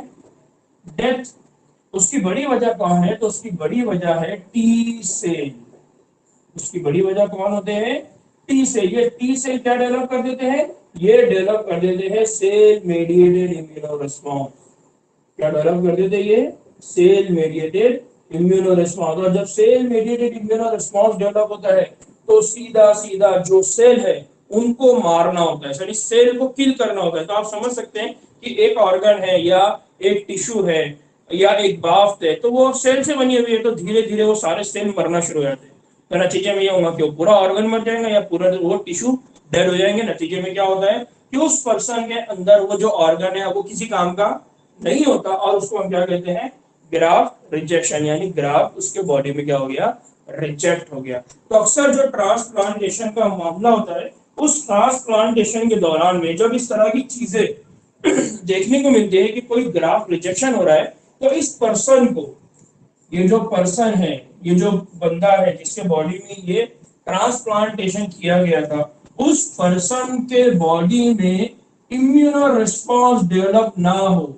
डेथ। उसकी बड़ी वजह कौन है? तो उसकी बड़ी वजह है टी सेल। उसकी बड़ी वजह कौन होते हैं? T cell. ये टी सेल क्या डेवलप कर देते हैं? ये डेवलप कर देते हैं सेल मेडिएटेड इम्यूनो रिस्पॉन्स। क्या डेवलप कर देते हैं ये? Cell mediated immuno response. और जब cell mediated immuno response develop होता है तो सीधा सीधा जो सेल है उनको मारना होता है, सॉरी सेल को किल करना होता है। तो आप समझ सकते हैं कि एक ऑर्गन है या एक टिश्यू है या एक बाफ्ट है, तो वो सेल से बनी हुई है, तो धीरे धीरे वो सारे सेल मरना शुरू हो जाते हैं। तो नतीजे में ये होगा कि वो पूरा ऑर्गन मर जाएगा या पूरा वो टिश्यू डेड हो जाएंगे। नतीजे में क्या होता है कि उस पर्सन के अंदर वो जो ऑर्गन है वो किसी काम का नहीं होता, और उसको हम क्या कहते हैं, ग्राफ्ट रिजेक्शन, यानी ग्राफ्ट उसके बॉडी में क्या हो गया, रिजेक्ट हो गया। तो अक्सर जो ट्रांसप्लांटेशन का मामला होता है, उस ट्रांसप्लांटेशन के दौरान में जब इस तरह की चीजें देखने को मिलती है कि कोई ग्राफ्ट रिजेक्शन हो रहा है, तो इस पर्सन को, ये जो पर्सन है, ये जो बंदा है जिसके बॉडी में ये ट्रांसप्लांटेशन किया गया था, उस पर्सन के बॉडी में इम्यूनो रिस्पॉन्स डेवलप ना हो,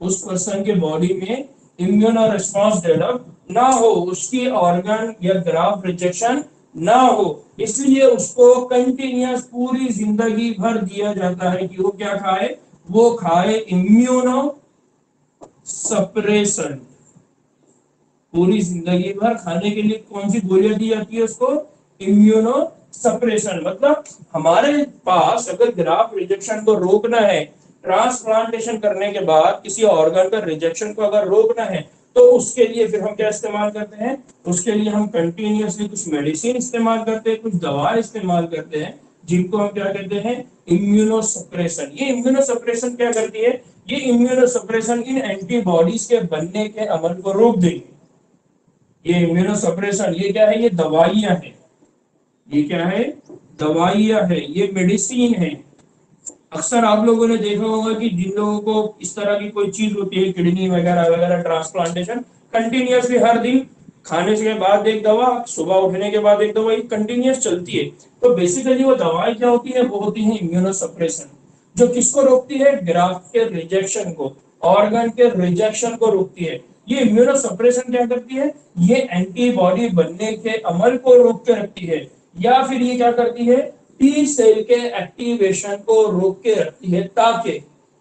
उस पर्सन के बॉडी में इम्यूनो रिस्पॉन्स डेवलप ना हो, उसकी ऑर्गन या ग्राफ्ट रिजेक्शन ना हो, इसलिए उसको कंटिन्यूअस पूरी जिंदगी भर दिया जाता है कि वो क्या खाए, वो खाए इम्यूनो सप्रेशन। पूरी जिंदगी भर खाने के लिए कौन सी गोलियां दी जाती है उसको, इम्यूनो सप्रेशन। मतलब हमारे पास अगर ग्राफ्ट रिजेक्शन को रोकना है, ट्रांसप्लांटेशन करने के बाद किसी ऑर्गन का रिजेक्शन को अगर रोकना है, तो उसके लिए फिर हम क्या इस्तेमाल करते हैं, उसके लिए हम कंटिन्यूअसली कुछ मेडिसिन इस्तेमाल करते हैं, कुछ दवा इस्तेमाल करते हैं, जिनको हम क्या कहते हैं, इम्यूनो सप्रेशन। ये इम्यूनो सप्रेशन क्या करती है, ये इम्यूनो सप्रेशन इन एंटीबॉडीज के बनने के अमल को रोक देगी। ये इम्यूनो सप्रेशन ये क्या है, ये दवाइयां हैं, ये क्या है, दवाइयां है, ये मेडिसिन है। अक्सर आप लोगों ने देखा होगा कि जिन लोगों को इस तरह की कोई चीज होती है, किडनी वगैरह वगैरह ट्रांसप्लांटेशन, कंटिन्यूअसली हर दिन खाने के बाद एक दवा, सुबह उठने के बाद एक दवा, ये कंटिन्यूअस चलती है। तो बेसिकली वो दवाई क्या होती है, वो होती है इम्यूनो सप्रेशन, जो किसको रोकती है, ग्राफ्ट के रिजेक्शन को, ऑर्गन के रिजेक्शन को रोकती है। ये इम्यूनो सप्रेशन क्या करती है, ये एंटीबॉडी बनने के अमल को रोक के रखती है, या फिर ये क्या करती है, टी सेल के एक्टिवेशन को रोक के रखती है, ताकि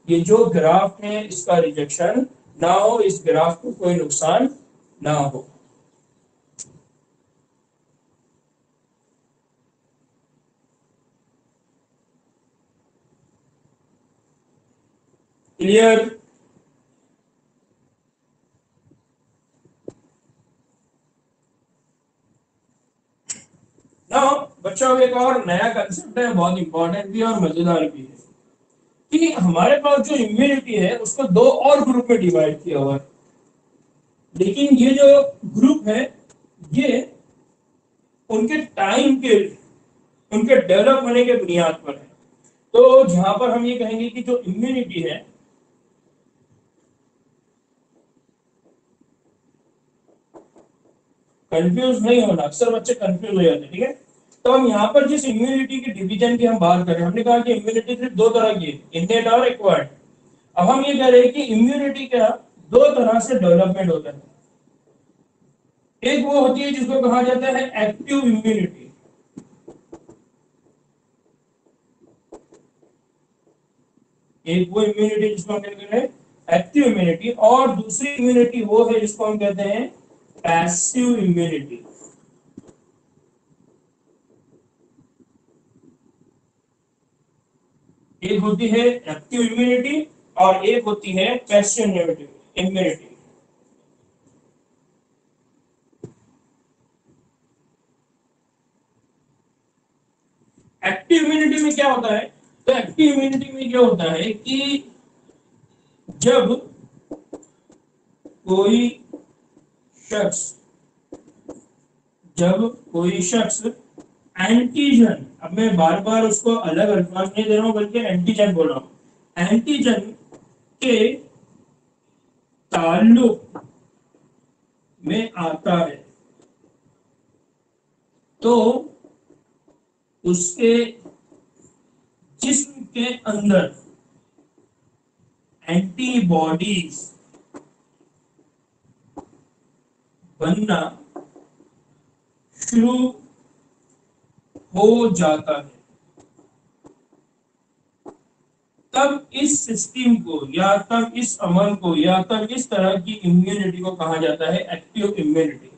ये जो ग्राफ्ट है इसका रिजेक्शन ना हो, इस ग्राफ्ट को कोई नुकसान ना हो। क्लियर? ना बच्चों, एक और नया कंसेप्ट है, बहुत इंपॉर्टेंट भी और मजेदार भी है, कि हमारे पास जो इम्यूनिटी है उसको दो और ग्रुप में डिवाइड किया हुआ है। लेकिन ये जो ग्रुप है, ये उनके टाइम के, उनके डेवलप होने के बुनियाद पर है। तो जहां पर हम ये कहेंगे कि जो इम्यूनिटी है, कंफ्यूज नहीं होना, अक्सर बच्चे कंफ्यूज हो जाते हैं, ठीक है। तो हम यहाँ पर जिस इम्यूनिटी की डिवीजन की हम बात करें, हमने कहा कि इम्यूनिटी सिर्फ दो तरह की है, इनेट और एक्वायर्ड। अब हम ये कह रहे हैं कि इम्यूनिटी का दो तरह से डेवलपमेंट होता है। एक वो होती है जिसको कहा जाता है एक्टिव इम्यूनिटी, एक वो इम्यूनिटी जिसको हम कहते हैं एक्टिव इम्यूनिटी, और दूसरी इम्यूनिटी वो है जिसको हम कहते हैं पैसिव इम्यूनिटी। एक होती है एक्टिव इम्यूनिटी और एक होती है पैसिव इम्यूनिटी। एक्टिव इम्यूनिटी में क्या होता है, तो एक्टिव इम्यूनिटी में क्या होता है कि जब कोई शख्स जब कोई शख्स एंटीजन, अब मैं बार बार उसको अलग अल्फाज नहीं दे रहा हूं बल्कि एंटीजन बोल रहा हूं, एंटीजन के ताल्लुक में आता है, तो उसके जिस्म के अंदर एंटीबॉडीज बनना शुरू हो जाता है। तब इस सिस्टम को या तब इस अमल को या तब इस तरह की इम्यूनिटी को कहा जाता है एक्टिव इम्यूनिटी।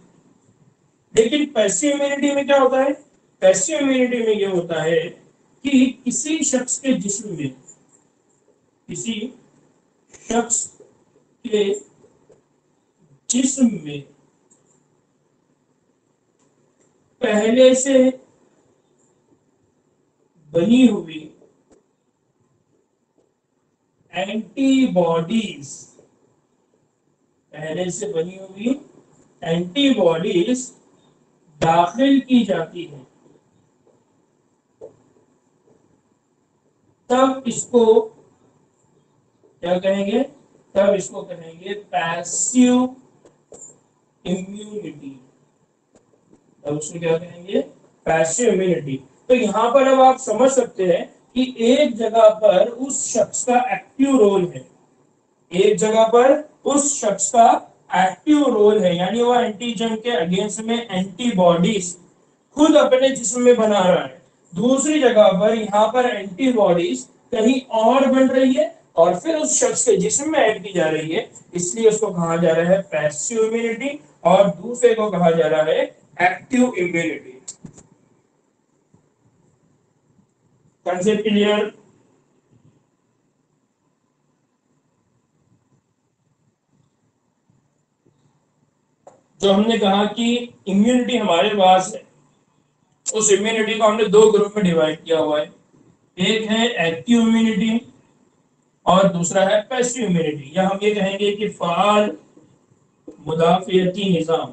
लेकिन पैसिव इम्यूनिटी में क्या होता है, पैसिव इम्यूनिटी में ये होता है कि किसी शख्स के जिस्म में, किसी शख्स के जिस्म में पहले से बनी हुई एंटीबॉडीज, पहले से बनी हुई एंटीबॉडीज दाखिल की जाती है, तब इसको क्या कहेंगे? तब इसको कहेंगे पैसिव इम्यूनिटी। तब उसको क्या कहेंगे? Passive immunity. तो यहां पर अब आप समझ सकते हैं कि एक जगह पर उस शख्स का एक्टिव रोल है, एक जगह पर उस शख्स का एक्टिव रोल है, यानी वो एंटीजन के अगेंस्ट में एंटीबॉडीज खुद अपने जिस्म में बना रहा है। दूसरी जगह पर यहाँ पर एंटीबॉडीज कहीं और बन रही है और फिर उस शख्स के जिस्म में ऐड की जा रही है, इसलिए उसको कहा जा रहा है पैसिव इम्यूनिटी और दूसरे को कहा जा रहा है एक्टिव इम्यूनिटी। Concept clear? जो हमने कहा कि इम्यूनिटी हमारे पास है, उस इम्यूनिटी को हमने दो ग्रुप में डिवाइड किया हुआ है, एक है एक्टिव इम्यूनिटी और दूसरा है पैसिव इम्यूनिटी, या हम ये कहेंगे कि फाल मुदाफियती निजाम,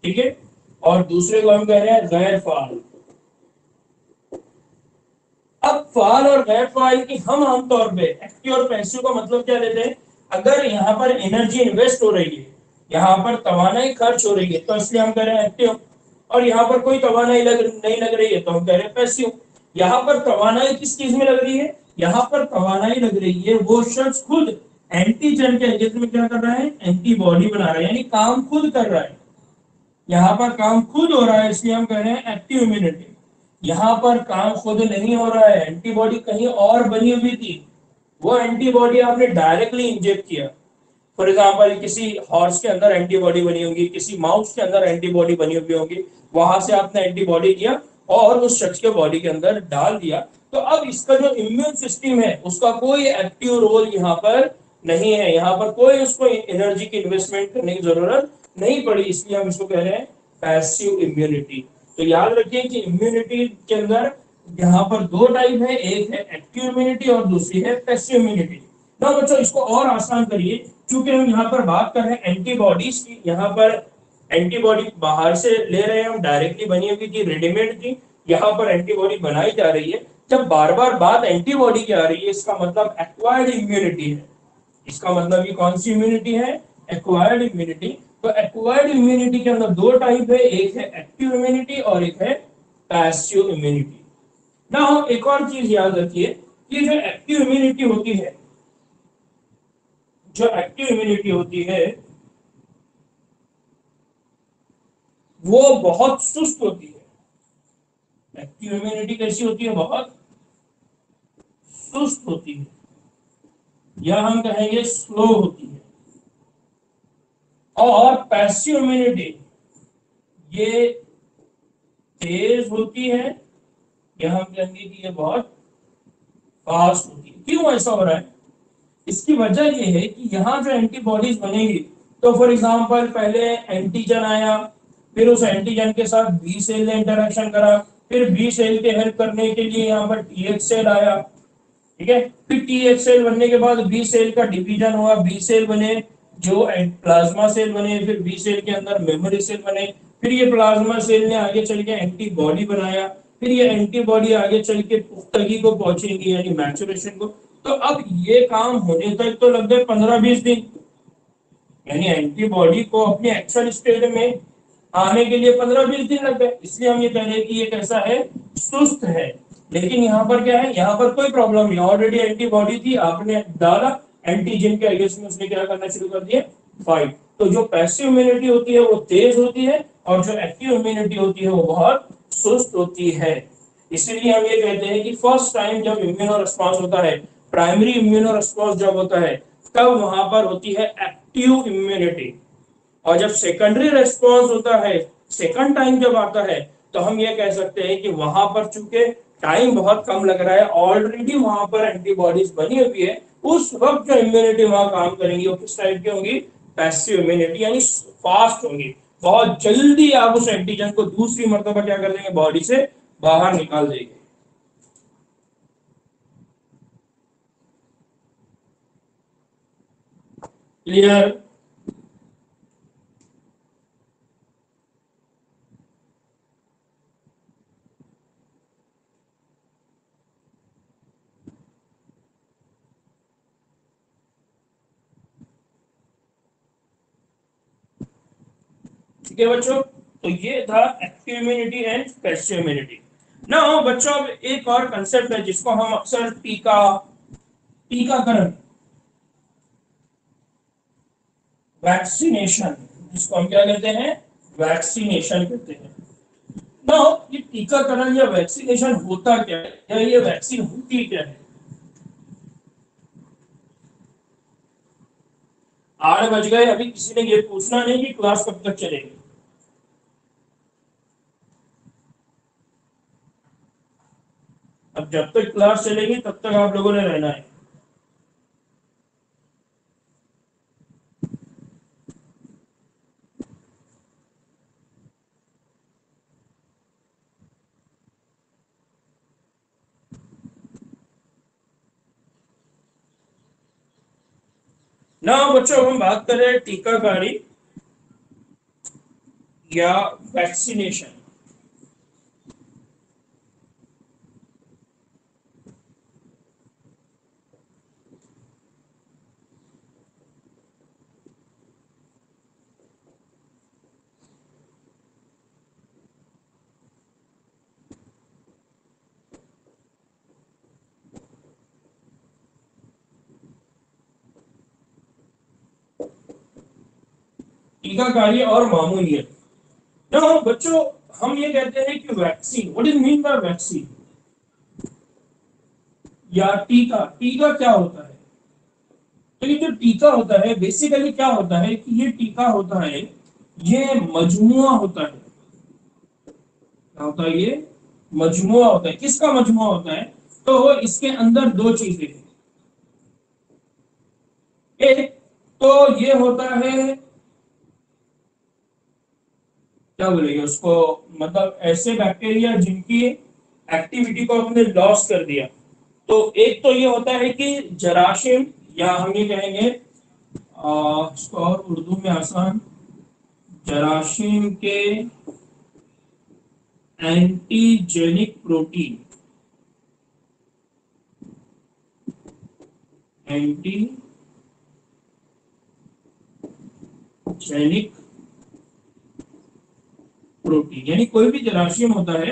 ठीक है, और दूसरे को हम कह रहे हैं गैर फाल। अब फाल और गैर फाल की हम आमतौर पे एक्टिव और पैसिव का मतलब क्या लेते हैं? अगर यहाँ पर एनर्जी इन्वेस्ट हो रही है, यहाँ पर तवानाई खर्च हो रही है, तो इसलिए हम कह रहे हैं एक्टिव, और यहाँ पर कोई तवानाई नहीं लग रही है तो हम कह रहे हैं पैसिव। यहाँ पर तवानाई किस चीज में लग रही है? यहाँ पर तवानाई लग रही है वो शख्स खुद एंटीजन के अगेंस्ट में क्या कर रहा है? एंटीबॉडी बना रहा है, यानी काम खुद कर रहा है, यहाँ पर काम खुद हो रहा है, इसलिए हम कह रहे हैं एक्टिव इम्यूनिटी। यहाँ पर काम खुद नहीं हो रहा है, एंटीबॉडी कहीं और बनी हुई थी, वो एंटीबॉडी आपने डायरेक्टली इंजेक्ट किया। फॉर एग्जाम्पल किसी हॉर्स के अंदर एंटीबॉडी बनी होगी, किसी माउस के अंदर एंटीबॉडी बनी हुई होगी, वहां से आपने एंटीबॉडी किया और उस शख्स के बॉडी के अंदर डाल दिया। तो अब इसका जो इम्यून सिस्टम है उसका कोई एक्टिव रोल यहाँ पर नहीं है, यहाँ पर कोई उसको एनर्जी की इन्वेस्टमेंट करने की जरूरत नहीं पड़ी, इसलिए हम इसको कह रहे हैं पैसिव इम्यूनिटी। तो याद रखिए कि इम्यूनिटी के अंदर यहाँ पर दो टाइप है, एक है एक्टिव इम्यूनिटी और दूसरी है पैसिव इम्यूनिटी। ना बच्चों इसको और आसान करिए, क्योंकि हम यहाँ पर बात कर रहे हैं एंटीबॉडीज की, यहाँ पर एंटीबॉडी बाहर से ले रहे हैं हम, डायरेक्टली बनी हुई थी, रेडीमेड थी, यहाँ पर एंटीबॉडी बनाई जा रही है। जब बार बार बात एंटीबॉडी की आ रही है, इसका मतलब एक्वायर्ड इम्यूनिटी है, इसका मतलब ये कौन सी इम्यूनिटी है? Acquired immunity. तो एक्वायर्ड इम्यूनिटी के अंदर दो टाइप है, एक है एक्टिव इम्यूनिटी और एक है पैसिव इम्यूनिटी। ना एक और चीज याद रखिए कि जो एक्टिव इम्यूनिटी होती है, जो एक्टिव इम्यूनिटी होती है वो बहुत सुस्त होती है। एक्टिव इम्यूनिटी कैसी होती है? बहुत सुस्त होती है, या हम कहेंगे स्लो होती है। और पैसिव इम्यूनिटी ये तेज होती है, या हम कहेंगे कि ये बहुत फास्ट होती है। क्यों ऐसा हो रहा है? इसकी वजह यह है कि यहाँ जो एंटीबॉडीज बनेगी, तो फॉर एग्जांपल पहले एंटीजन आया, फिर उस एंटीजन के साथ बी सेल ने इंटरेक्शन करा, फिर बी सेल के हेल्प करने के लिए यहाँ पर टीएच सेल आया, ठीक है, फिर टीएच सेल बनने के बाद बी सेल का डिवीजन हुआ, बी सेल बने जो प्लाज्मा सेल बने, फिर बी सेल के अंदर मेमोरी सेल बने, फिर ये प्लाज्मा सेल ने आगे चल के एंटीबॉडी बनाया, फिर ये एंटीबॉडी आगे चल के पुख्तगी को पहुंचेंगी यानी मैचुरेशन को। तो अब ये काम होने तक तो लग गए 15-20 दिन, यानी एंटीबॉडी को अपने एक्चुअल स्टेट में आने के लिए 15-20 दिन लग गए, इसलिए हम ये कह रहे हैं कि ये कैसा है? सुस्त है। लेकिन यहाँ पर क्या है? यहाँ पर कोई प्रॉब्लम नहीं, ऑलरेडी एंटीबॉडी थी, आपने डाला एंटीजन के अगेंस्ट में, उसने क्या करना शुरू कर दिया? फाइट। तो जो पैसिव इम्यूनिटी होती है वो तेज होती है और जो एक्टिव इम्यूनिटी होती है वो बहुत सुस्त होती है। इसीलिए हम ये कहते हैं कि फर्स्ट टाइम जब इम्यूनो रिस्पॉन्स होता है, प्राइमरी इम्यूनो रिस्पॉन्स जब होता है, तब वहां पर होती है एक्टिव इम्यूनिटी, और जब सेकेंडरी रिस्पॉन्स होता है, सेकंड टाइम जब आता है, तो हम ये कह सकते हैं कि वहां पर चूंकि टाइम बहुत कम लग रहा है, ऑलरेडी वहां पर एंटीबॉडीज बनी हुई है, उस वक्त जो इम्यूनिटी वहां काम करेंगी वो किस टाइप की होंगी? पैसिव इम्यूनिटी, यानी फास्ट होंगी। बहुत जल्दी आप उस एंटीजन को दूसरी मर्तबा क्या कर देंगे? बॉडी से बाहर निकाल देंगे। क्लियर? ठीक है बच्चों, तो ये था active immunity and passive immunity. Now बच्चों, अब एक और कंसेप्ट है जिसको हम अक्सर टीकाकरण, वैक्सीनेशन, जिसको हम क्या कहते हैं? वैक्सीनेशन कहते हैं। नाउ ये टीकाकरण या वैक्सीनेशन होता क्या है, या ये वैक्सीन होती क्या है? 8 बज गए, अभी किसी ने ये पूछना नहीं कि क्लास कब तक चलेगी। अब जब तक क्लास चलेगी तब तक आप लोगों ने रहना है। ना बच्चों, हम बात कर रहे हैं टीकाकारी या वैक्सीनेशन। टीकाकारी और मामूलियत। ना बच्चों, हम ये कहते हैं कि vaccine, what is mean bye vaccine या टीका? टीका क्या होता है? तो ये जो टीका होता है, बेसिकली क्या होता है कि ये टीका होता है, ये मजमुआ होता है। क्या होता है ये? मजमुआ होता है। किसका मजमुआ होता है? तो इसके अंदर दो चीजें हैं। एक तो ये होता है, क्या बोलेंगे उसको, मतलब ऐसे बैक्टीरिया जिनकी एक्टिविटी को हमने लॉस कर दिया। तो एक तो ये होता है कि जरासीम, या हम ये कहेंगे इसको और उर्दू में आसान, जरासीम के एंटीजेनिक प्रोटीन, एंटीजेनिक प्रोटीन, यानी कोई भी जरासीम होता है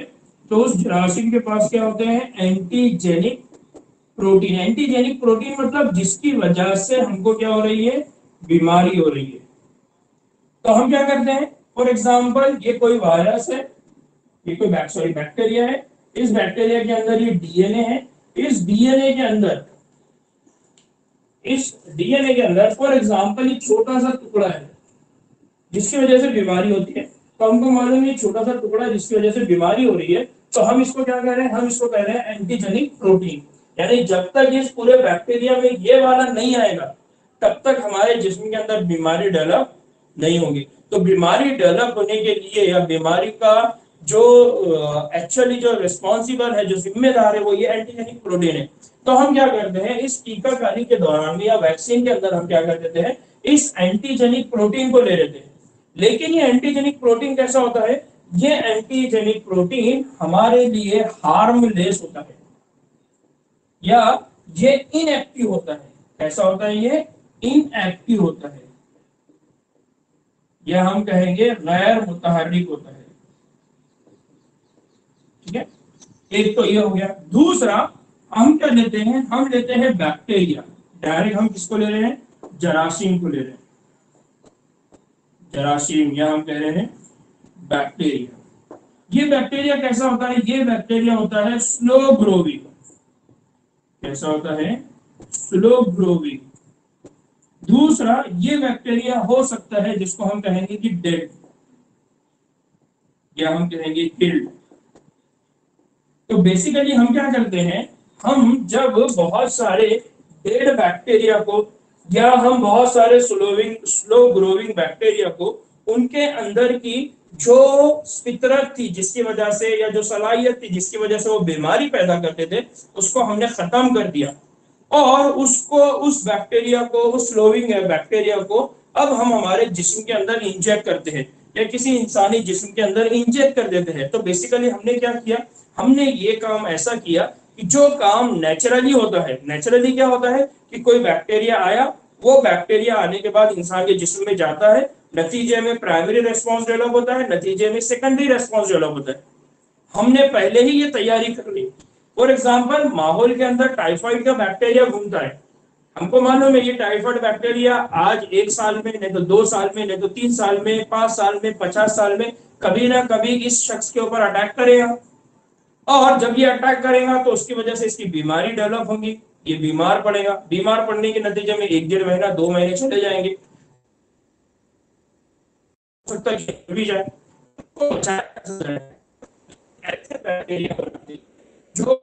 तो उस जरासीम के पास क्या होते हैं? Antigenic protein. एंटीजेनिक प्रोटीन मतलब जिसकी वजह से हमको क्या हो रही है? बीमारी हो रही है। तो हम क्या करते हैं? फॉर एग्जाम्पल, ये कोई वायरस है, ये कोई बैक्टीरिया है। इस बैक्टीरिया के अंदर ये डीएनए है। इस डीएनए के अंदर, इस डीएनए के अंदर फॉर एग्जाम्पल एक छोटा सा टुकड़ा है जिसकी वजह से बीमारी होती है। तो हमको मालूम है छोटा सा टुकड़ा जिसकी वजह से बीमारी हो रही है, तो हम इसको क्या कह रहे हैं? हम इसको कह रहे हैं एंटीजेनिक प्रोटीन। यानी जब तक इस पूरे बैक्टीरिया में ये वाला नहीं आएगा तब तक हमारे जिस्म के अंदर बीमारी डेवलप नहीं होगी। तो बीमारी डेवलप होने के लिए, या बीमारी का जो एक्चुअली जो रिस्पॉन्सिबल है, जो जिम्मेदार है, वो ये एंटीजेनिक प्रोटीन है। तो हम क्या करते हैं? इस टीकाकारी के दौरान में या वैक्सीन के अंदर हम क्या कर देते हैं? इस एंटीजेनिक प्रोटीन को ले लेते हैं। लेकिन ये एंटीजेनिक प्रोटीन कैसा होता है? ये एंटीजेनिक प्रोटीन हमारे लिए हार्मलेस होता है, या ये इनएक्टिव होता है। कैसा होता है ये? इनएक्टिव होता है, या हम कहेंगे गैर मुतहर्रिक होता है। ठीक है, एक तो ये हो गया। दूसरा, हम क्या लेते हैं? हम लेते हैं बैक्टीरिया। डायरेक्ट हम किसको ले रहे हैं? जरासीम को ले रहे हैं। जरासीम, या हम कह रहे हैं बैक्टीरिया। ये बैक्टीरिया कैसा होता है? ये बैक्टीरिया होता है स्लो ग्रोविंग। कैसा होता है? Slow growing. दूसरा, ये बैक्टीरिया हो सकता है जिसको हम कहेंगे कि डेड, या हम कहेंगे किल्ड। तो बेसिकली हम क्या करते हैं, हम जब बहुत सारे डेड बैक्टीरिया को या हम बहुत सारे स्लो ग्रोइंग बैक्टीरिया को उनके अंदर की जो फितरत थी जिसकी वजह से या जो सलाहियत थी जिसकी वजह से वो बीमारी पैदा करते थे उसको हमने खत्म कर दिया, और उसको उस बैक्टीरिया को उस स्लोइंग बैक्टीरिया को अब हम हमारे जिस्म के अंदर इंजेक्ट करते हैं या किसी इंसानी जिस्म के अंदर इंजेक्ट कर देते हैं। तो बेसिकली हमने क्या किया, हमने ये काम ऐसा किया कि जो काम नेचुरली होता है, नेचुरली क्या होता है कि कोई बैक्टीरिया आया, वो बैक्टीरिया आने के बाद इंसान के जिस्म में जाता है, नतीजे में प्राइमरी रेस्पॉन्स डेवलप होता है, नतीजे में सेकेंडरी रेस्पॉन्स डेवलप होता है। हमने पहले ही ये तैयारी कर ली। फॉर एग्जाम्पल माहौल के अंदर टाइफाइड का बैक्टीरिया घूमता है, हमको मालूम है ये टाइफाइड बैक्टीरिया आज 1 साल में, नहीं तो 2 साल में, नहीं तो 3 साल में, 5 साल में, 50 साल में कभी ना कभी इस शख्स के ऊपर अटैक करेगा, और जब ये अटैक करेगा तो उसकी वजह से इसकी बीमारी डेवलप होगी, ये बीमार पड़ेगा, बीमार पड़ने के नतीजे में 1 डेढ़ महीना 2 महीने चले जाएंगे, हो सकता है भी जाए। तो ऐसे बैक्टीरिया जो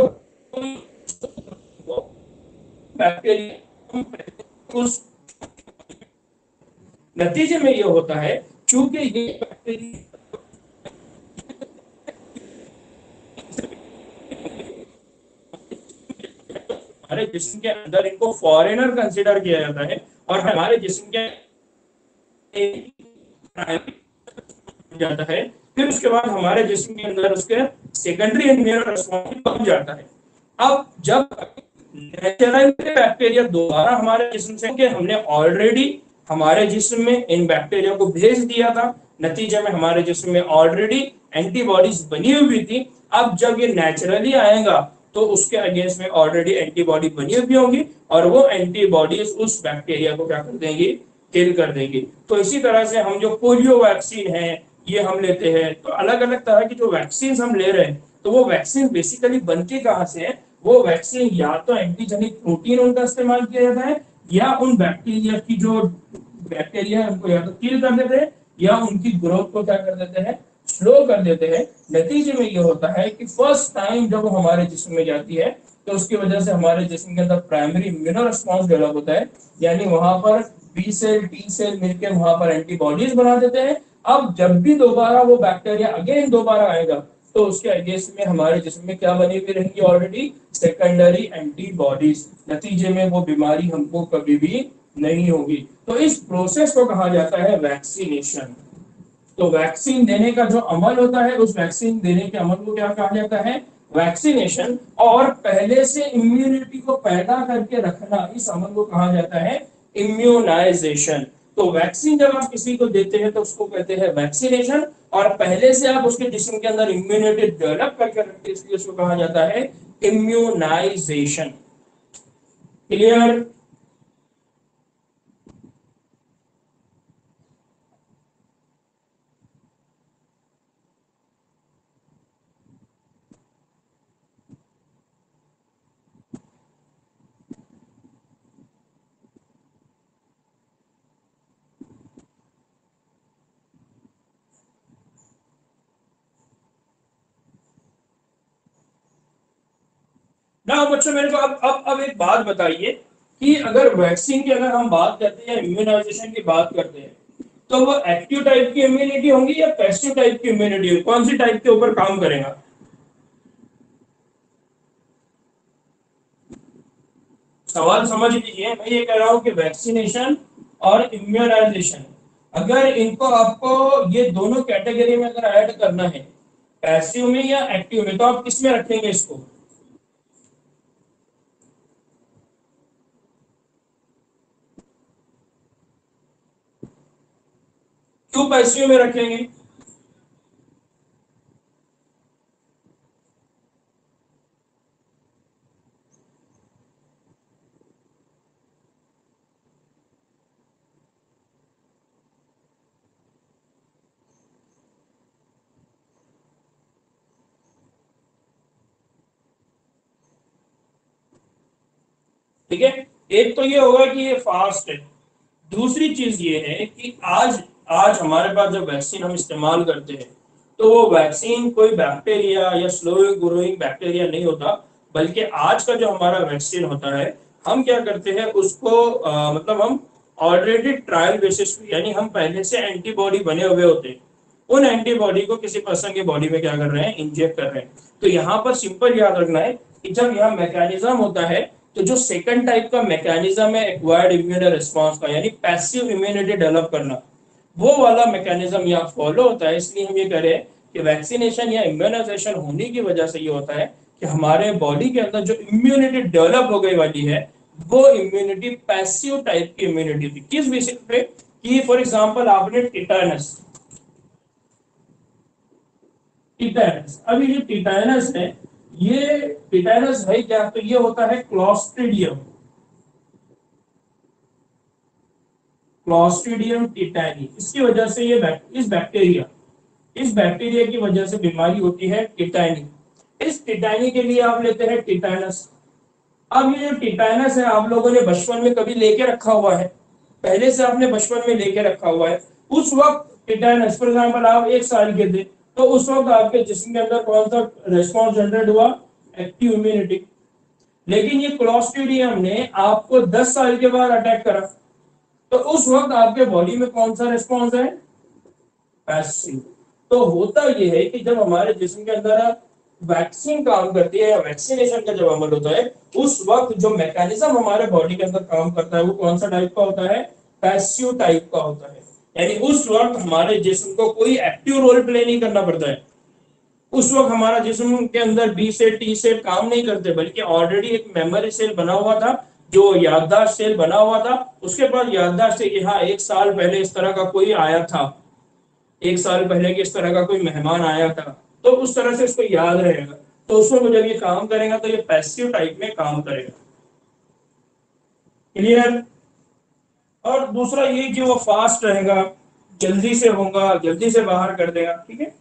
बैक्टीरिया उस नतीजे में ये होता है, चूंकि ये बैक्टीरिया हमारे जिस्म के अंदर इनको फॉरेनर कंसीडर किया जाता है, और हमारे जिस्म के जाता है, फिर उसके बाद हमारे जिस्म के अंदर उसके सेकेंडरी इम्यून रिस्पॉन्स बन जाता है। अब जब नेचुरल बैक्टीरिया दोबारा हमारे जिस्म से, कि हमने ऑलरेडी हमारे जिस्म में इन बैक्टीरिया को भेज दिया था, नतीजे में हमारे जिस्म में ऑलरेडी एंटीबॉडीज बनी हुई थी, अब जब ये नेचुरली आएगा तो उसके अगेंस्ट में ऑलरेडी एंटीबॉडी बनी हुई होंगी, और वो एंटीबॉडीज उस बैक्टीरिया को क्या कर देंगी, किल कर देंगी। तो इसी तरह से हम जो पोलियो वैक्सीन है ये हम लेते हैं, तो अलग अलग तरह की जो वैक्सीन हम ले रहे हैं, तो वो वैक्सीन बेसिकली बनती कहाँ से है, वो वैक्सीन या तो एंटीजेनिक प्रोटीन उनका इस्तेमाल किया जाता है, या उन बैक्टीरिया की जो बैक्टीरिया है उनको या तो किल कर देते हैं या उनकी ग्रोथ को क्या कर देते हैं, स्लो कर देते हैं। नतीजे में ये होता है कि फर्स्ट टाइम जब वो हमारे जिस्म में जाती है तो उसकी वजह से हमारे जिस्म के अंदर प्राइमरी इम्यूनो रिस्पॉन्स डेवलप होता है, यानी वहां पर बी सेल टी सेल मिलकर वहां पर एंटीबॉडीज बना देते हैं। अब जब भी दोबारा वो बैक्टीरिया अगेन दोबारा आएगा तो उसके अगेंस्ट में हमारे जिस्म में क्या बनी हुई रहेंगी, ऑलरेडी सेकेंडरी एंटीबॉडीज, नतीजे में वो बीमारी हमको कभी भी नहीं होगी। तो इस प्रोसेस को कहा जाता है वैक्सीनेशन। तो वैक्सीन देने का जो अमल होता है, उस वैक्सीन देने के अमल को क्या कहा जाता है, वैक्सीनेशन। और पहले से इम्यूनिटी को पैदा करके रखना, इस अमल को कहा जाता है इम्यूनाइजेशन। तो वैक्सीन जब आप किसी को देते हैं तो उसको कहते हैं वैक्सीनेशन, और पहले से आप उसके जिस्म के अंदर इम्यूनिटी डेवलप करके रखते हैं, इसलिए उसको कहा जाता है इम्यूनाइजेशन। क्लियर? ना बच्चों मेरे को अब एक बात बताइए कि अगर वैक्सीन की अगर हम बात करते हैं, इम्यूनाइजेशन की बात करते हैं, तो वो एक्टिव टाइप की इम्यूनिटी होगी या पैसिव टाइप की इम्यूनिटी होगी, कौन सी टाइप के ऊपर काम करेगा? सवाल समझ लीजिए, मैं ये कह रहा हूं कि वैक्सीनेशन और इम्यूनाइजेशन, अगर इनको आपको ये दोनों कैटेगरी में अगर ऐड करना है, पैसिव में या एक्टिव में, तो आप किस में रखेंगे इसको? क्यों पैसिव में रखेंगे? ठीक है, एक तो ये होगा कि ये फास्ट है, दूसरी चीज ये है कि आज आज हमारे पास जब वैक्सीन हम इस्तेमाल करते हैं तो वो वैक्सीन कोई बैक्टीरिया या स्लो ग्रोइंग बैक्टीरिया नहीं होता, बल्कि आज का जो हमारा वैक्सीन होता है, हम क्या करते हैं उसको मतलब हम ऑलरेडी ट्रायल बेसिस पे, यानी हम पहले से एंटीबॉडी बने हुए होते हैं, उन एंटीबॉडी को किसी पर्सन की बॉडी में क्या कर रहे हैं, इंजेक्ट कर रहे हैं। तो यहाँ पर सिंपल याद रखना है कि जब यहाँ मैकेनिज्म होता है, तो जो सेकंड टाइप का मैकेनिज्म है एक्वायर्ड इम्यून रिस्पॉन्स का, यानी पैसिव इम्यूनिटी डेवलप करना, वो वाला मैकेनिज्म यहाँ फॉलो होता है। इसलिए हम ये कह रहे हैं कि वैक्सीनेशन या इम्यूनाइजेशन होने की वजह से ये होता है कि हमारे बॉडी के अंदर जो इम्यूनिटी डेवलप हो गई वाली है, वो इम्यूनिटी पैसिव टाइप की इम्यूनिटी थी। किस बेसिस पे? कि फॉर एग्जांपल आपने टिटेनस, अभी ये टिटेनस है, ये टिटेनस है क्या? तो ये होता है क्लॉस्ट्रिडियम, क्लॉस्ट्रिडियम टिटानी। इसकी वजह से ये इस बैक्टीरिया की वजह से बीमारी होती है टिटानी। इस टिटानी के लिए आप लेते हैं टिटेनस। अब ये जो टिटेनस है, आप लोगों ने बचपन में कभी लेके रखा हुआ है, पहले से आपने बचपन में लेके रखा हुआ है। उस वक्त टिटेनस, फॉर एग्जांपल आप 1 साल के थे, तो उस वक्त आपके जिस्म के अंदर कौन सा रेस्पॉन्स जनरेट हुआ? Active immunity. लेकिन ये क्लॉस्ट्रिडियम ने आपको 10 साल के बाद अटैक करा, तो उस वक्त आपके बॉडी में कौन सा रिस्पॉन्स है? पैसिव। तो होता यह है कि जब हमारे जिस्म के अंदर वैक्सीन काम करती है या वैक्सीनेशन का जब अमल होता है, उस वक्त जो मैकेनिज्म हमारे बॉडी के अंदर काम करता है वो कौन सा टाइप का होता है? पैसिव टाइप का होता है। यानी उस वक्त हमारे जिस्म को कोई एक्टिव रोल प्ले नहीं करना पड़ता है। उस वक्त हमारा जिस्म के अंदर बी सेल टी सेल काम नहीं करते, बल्कि ऑलरेडी एक मेमोरी सेल बना हुआ था, जो याददाश्त सेल बना हुआ था। उसके बाद याददाश्त से यहाँ 1 साल पहले इस तरह का कोई आया था, 1 साल पहले कि इस तरह का कोई मेहमान आया था, तो उस तरह से उसको याद रहेगा। तो उसमें जब ये काम करेगा तो ये पैसिव टाइप में काम करेगा। क्लियर? और दूसरा ये कि वो फास्ट रहेगा, जल्दी से होगा, जल्दी से बाहर कर देगा। ठीक है।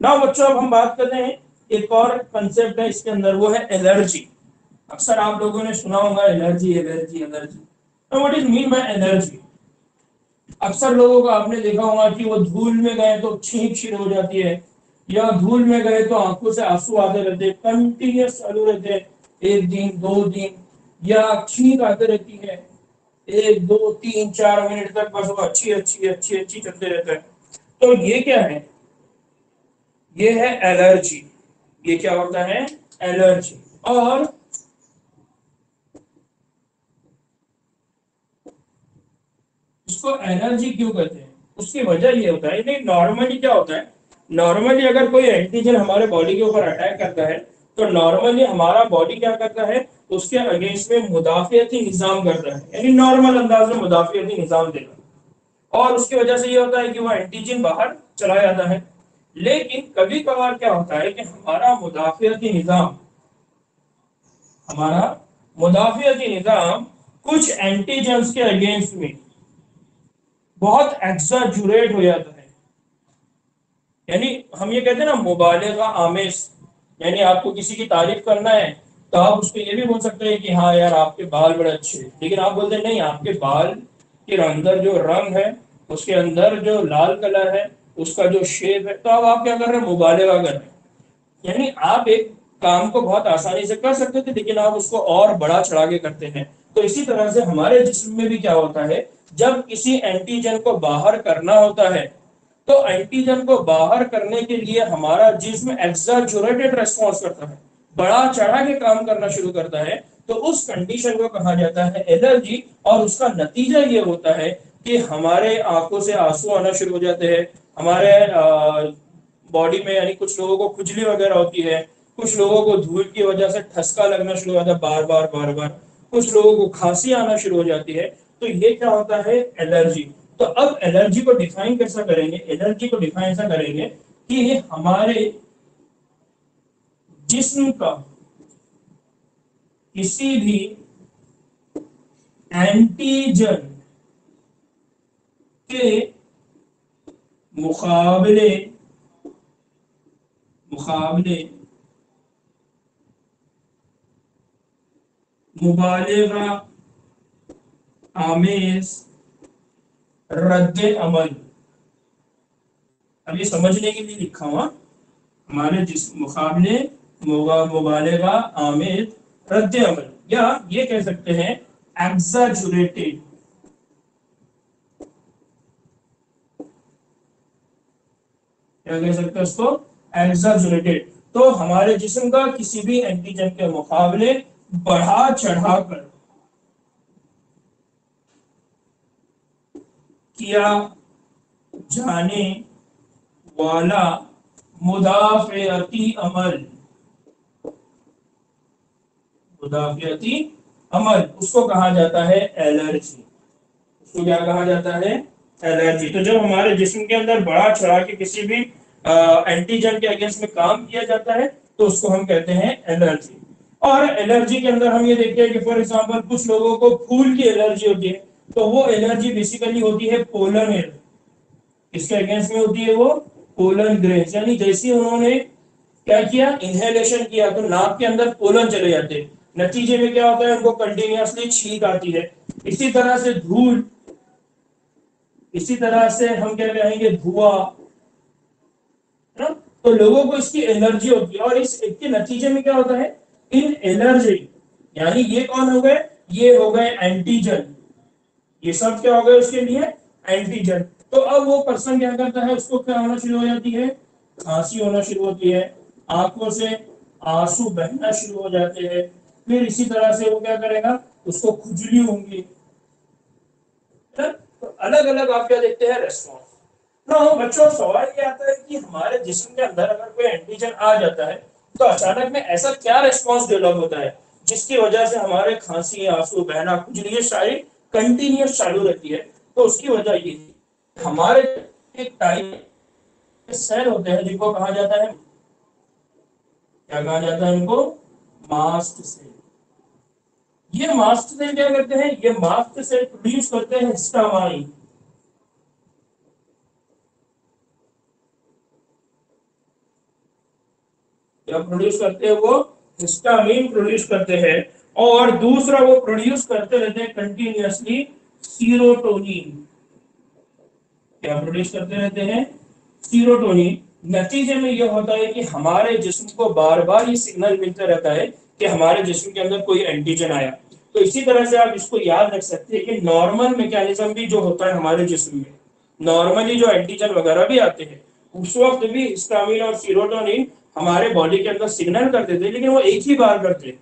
ना बच्चों, अब हम बात करते हैं, एक और कंसेप्ट है इसके अंदर, वो है एलर्जी। अक्सर आप लोगों ने सुना होगा एलर्जी एलर्जी एलर्जी। तो what is mean bye allergy? अक्सर लोगों को आपने देखा होगा कि वो धूल में गए तो छींक छीन हो जाती है, या धूल में गए तो आंखों से आंसू आते रहते हैं, कंटिन्यूस चालू रहते हैं, 1 दिन 2 दिन, या छींक आते रहती है 1 2 3 4 मिनट तक, बस वो अच्छी अच्छी अच्छी अच्छी चलते रहता है। तो ये क्या है? ये है एलर्जी। ये क्या होता है? एलर्जी। और इसको एलर्जी क्यों कहते हैं? उसकी वजह ये होता है, नहीं नॉर्मली क्या होता है, नॉर्मली अगर कोई एंटीजन हमारे बॉडी के ऊपर अटैक करता है, तो नॉर्मली हमारा बॉडी क्या करता है, उसके अगेंस्ट में मुदाफियती निजाम करता है, यानी नॉर्मल अंदाज में मुदाफियती निजाम देगा। और उसकी वजह से ये होता है कि वह एंटीजन बाहर चला जाता है। लेकिन कभी कभार क्या होता है कि हमारा मुदाफियती निजाम कुछ एंटीजन्स के अगेंस्ट में बहुत एक्साजुरेट हो जाता है। यानी हम ये कहते हैं ना, मुबालिगा आमेज, यानी आपको किसी की तारीफ करना है, तो आप उसको ये भी बोल सकते हैं कि हाँ यार आपके बाल बड़े अच्छे हैं, लेकिन आप बोलते हैं नहीं, आपके बाल के अंदर जो रंग है, उसके अंदर जो लाल कलर है, उसका जो शेप है, तो अब आप क्या कर रहे हैं? मुबालिगा कर रहे हैं। यानी आप एक काम को बहुत आसानी से कर सकते थे, लेकिन आप उसको और बड़ा चढ़ा के करते हैं। तो इसी तरह से हमारे जिस्म में भी क्या होता है, जब किसी एंटीजन को बाहर करना होता है, तो एंटीजन को बाहर करने के लिए हमारा जिस्म एक्सैजरेटेड रेस्पॉन्स करता है, बड़ा चढ़ा के काम करना शुरू करता है। तो उस कंडीशन को कहा जाता है एलर्जी। और उसका नतीजा ये होता है कि हमारे आंखों से आंसू आना शुरू हो जाते हैं, हमारे बॉडी में, यानी कुछ लोगों को खुजली वगैरह होती है, कुछ लोगों को धूल की वजह से ठसका लगना शुरू हो जाता है बार बार बार बार, कुछ लोगों को खांसी आना शुरू हो जाती है। तो ये क्या होता है? एलर्जी। तो अब एलर्जी को डिफाइन कैसा करेंगे? एलर्जी को डिफाइन ऐसा करेंगे कि ये हमारे जिस्म का किसी भी एंटीजन के मुकाबले मुकाबले मुबालिगा आमेज रद्द अमल। अब ये समझने के लिए लिखा हुआ, हमारे जिस मुकाबले मुबालिगा आमेज रद्द अमल, या ये कह सकते हैं एग्जैजुरेटेड, क्या कह सकते हैं उसको, एग्जैजुरेटेड। तो हमारे जिस्म का किसी भी एंटीजन के मुकाबले बढ़ा चढ़ाकर किया जाने वाला मुदाफ़ियती अमल, मुदाफ़ियती अमल उसको कहा जाता है एलर्जी। उसको क्या कहा जाता है, एलर्जी। तो जब हमारे जिस्म के अंदर बढ़ा चढ़ा के किसी भी एंटीजन के अगेंस्ट में काम किया जाता है तो उसको हम कहते हैं एलर्जी। और एलर्जी के अंदर हम ये देखते हैं कि फॉर एग्जांपल कुछ लोगों को फूल की एलर्जी होती है, तो वो एलर्जी बेसिकली होती है पोलन एलर्जी। इसके अगेंस्ट में होती है वो पोलन ग्रेन्स, यानी जैसे उन्होंने क्या किया, इनहेलेशन किया, तो नाक के अंदर पोलन चले जाते हैं, नतीजे में क्या होता है, उनको कंटिन्यूअसली छींक आती है। इसी तरह से धूल, इसी तरह से हम क्या कहेंगे धुआं, है ना। तो लोगों को इसकी एलर्जी होती है और इस के नतीजे में क्या होता है, इन एलर्जी, यानी ये कौन हो गए, ये हो गए एंटीजन, ये सब क्या हो गए उसके लिए, एंटीजन। तो अब वो पर्सन क्या करता है, उसको क्या होना शुरू हो जाती है, खांसी होना शुरू होती है, आंखों से आंसू बहना शुरू हो जाते हैं, फिर इसी तरह से वो क्या करेगा, उसको खुजली होंगी, है ना। तो अलग अलग आप क्या देखते हैं, रेस्पॉन्स। ना बच्चों, सवाल ये आता है कि हमारे जिस्म के अंदर अगर कोई एंटीजन आ जाता है तो अचानक में ऐसा क्या रेस्पॉन्स डेवलप होता है जिसकी वजह से हमारे खांसी, आंसू बहना, खुजली ये सारी कंटिन्यूअस चालू रहती है। तो उसकी वजह ये थी, हमारे एक टाइप सेल होते हैं जिनको कहा जाता है, क्या कहा जाता है इनको, मास्ट सेल। ये मास्ट सेल क्या करते हैं, ये मास्ट सेल प्रोड्यूस करते हैं हिस्टामाइन। क्या प्रोड्यूस करते हैं वो, हिस्टामिन प्रोड्यूस करते हैं। और दूसरा वो प्रोड्यूस करते रहते हैं कंटिन्यूअसली सीरोटोनिन। क्या प्रोड्यूस करते रहते हैं, सीरोटोनिन। नतीजे में यह होता है कि हमारे जिस्म को बार बार ये सिग्नल मिलता रहता है कि हमारे जिस्म के अंदर कोई एंटीजन आया। तो इसी तरह से आप इसको याद रख सकते हैं कि नॉर्मल मैकेनिज्म भी जो होता है हमारे जिस्म में, नॉर्मली जो एंटीजन वगैरह भी आते हैं उस वक्त भी हिस्टामिन और सीरोटोनिन हमारे बॉडी के अंदर सिग्नल करते थे, लेकिन वो एक ही बार करते हैं।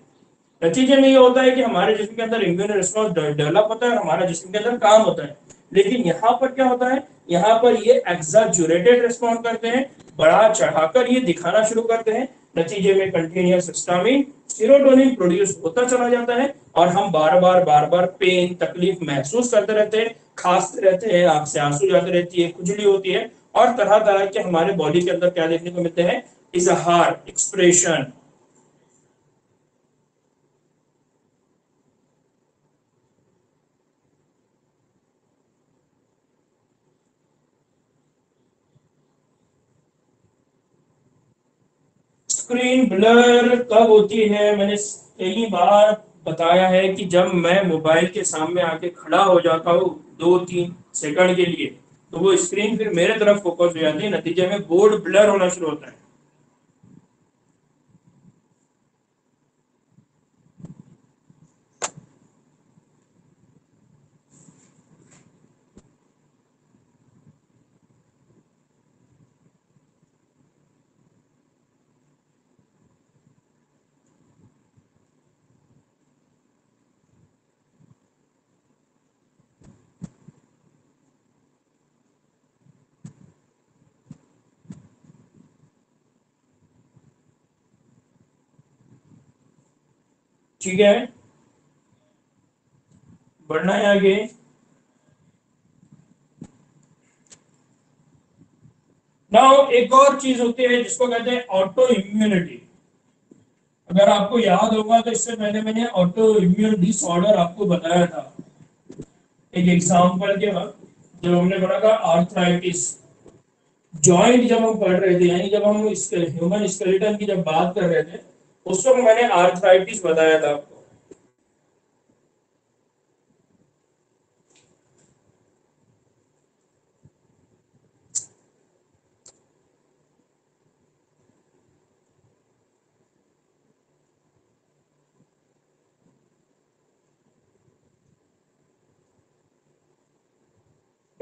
नतीजे में ये होता है कि हमारे जिस्म के अंदर इम्यून रिस्पॉन्स डेवलप होता है और हमारा जिस्म के अंदर काम होता है। लेकिन यहाँ पर क्या होता है, यहाँ पर ये एक्सैजुरेटेड रिस्पॉन्स करते हैं, बढ़ा चढ़ाकर ये दिखाना शुरू करते हैं। नतीजे में कंटिन्यूअस हिस्टामिन सीरोटोनिन प्रोड्यूस होता चला जाता है और हम बार बार पेन, तकलीफ महसूस करते रहते हैं, खांसते रहते हैं, आंख से आंसू जाते रहती है, खुजली होती है और तरह तरह के हमारे बॉडी के अंदर क्या देखने को मिलते हैं, इजहार, एक्सप्रेशन। स्क्रीन ब्लर कब होती है, मैंने कई बार बताया है कि जब मैं मोबाइल के सामने आके खड़ा हो जाता हूँ 2-3 सेकंड के लिए, तो वो स्क्रीन फिर मेरे तरफ फोकस हो जाती है, नतीजे में बोर्ड ब्लर होना शुरू होता है। ठीक है, बढ़ना है आगे। नाउ एक और चीज होती है जिसको कहते हैं ऑटो इम्यूनिटी। अगर आपको याद होगा तो इससे पहले मैंने ऑटो इम्यून डिसऑर्डर आपको बताया था एक एग्जांपल के वक्त, जब हमने पढ़ा था आर्थराइटिस। जॉइंट जब हम पढ़ रहे थे, यानी जब हम ह्यूमन स्केलेटन की जब बात कर रहे थे, उस वक्त मैंने आर्थराइटिस बताया था आपको।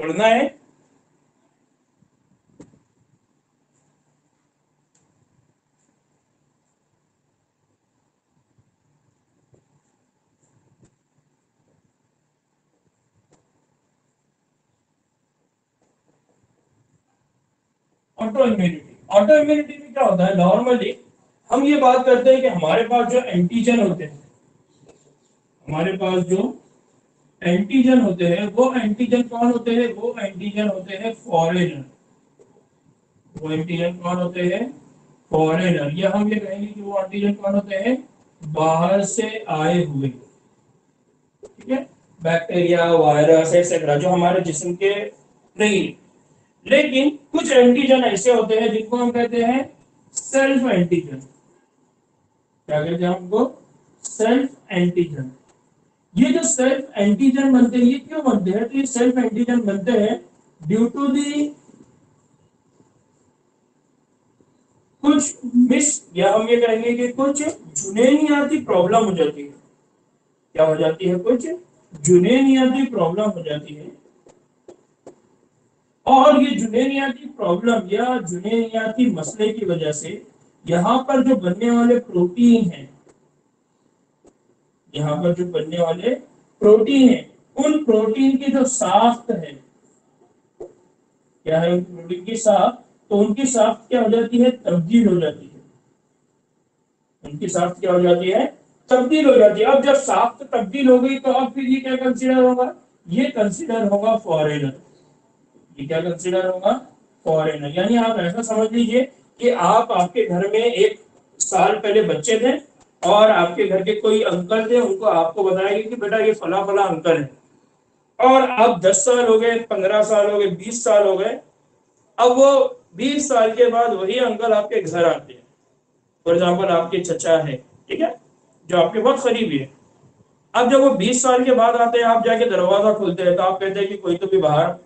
पढ़ना है। ऑटो इम्यूनिटी, ऑटो इम्यूनिटी में क्या होता है, नॉर्मली हम ये बात करते हैं कि हमारे पास जो एंटीजन होते हैं, हमारे पास जो एंटीजन होते हैं वो एंटीजन कौन होते हैं, वो एंटीजन होते हैं फॉरेनर। वो एंटीजन कौन होते हैं, फॉरेनर, या हम ये कहेंगे कि वो एंटीजन कौन होते हैं, बाहर से आए हुए, ठीक है, बैक्टीरिया, वायरस एक्सेट्रा, जो हमारे जिस्म के नहीं। लेकिन कुछ एंटीजन ऐसे होते हैं जिनको हम कहते हैं सेल्फ एंटीजन। क्या कहते हैं हमको, सेल्फ एंटीजन। ये जो सेल्फ एंटीजन बनते हैं, ये क्यों बनते हैं, तो ये सेल्फ एंटीजन बनते हैं ड्यू टू दी कुछ मिस, या हम ये कहेंगे कि कुछ जुनेनियाती प्रॉब्लम हो जाती है। क्या हो जाती है, कुछ जुनेनियाती प्रॉब्लम हो जाती है। और ये जुनेनियाती प्रॉब्लम या जुनेनियाती मसले की वजह से यहाँ पर जो बनने वाले प्रोटीन हैं, यहाँ पर जो बनने वाले प्रोटीन है, उन प्रोटीन की जो साख्त है, क्या है उन प्रोटीन की साख्त, तो उनकी साख्त क्या हो जाती है, तब्दील हो जाती है। उनकी साख्त क्या हो जाती है, तब्दील हो जाती है। अब जब साख्त तब्दील हो गई तो अब फिर ये क्या कंसीडर होगा, ये कंसीडर होगा फॉरेनर। ये क्या कंसीडर होगा, फॉरेनर। यानी आप ऐसा समझ लीजिए कि आप आपके घर में एक साल पहले बच्चे थे और आपके घर के कोई अंकल थे, उनको आपको बताया कि बेटा ये फला फला अंकल है, और अब 10 साल हो गए, 15 साल हो गए, 20 साल हो गए, अब वो 20 साल के बाद वही अंकल आपके घर आते हैं। फॉर एग्जाम्पल आपके चचा है, ठीक है, जो आपके बहुत करीबी है। अब जब वो 20 साल के बाद आते हैं, आप जाके दरवाजा खोलते हैं तो आप कहते हैं कि कोई तो भी बाहर,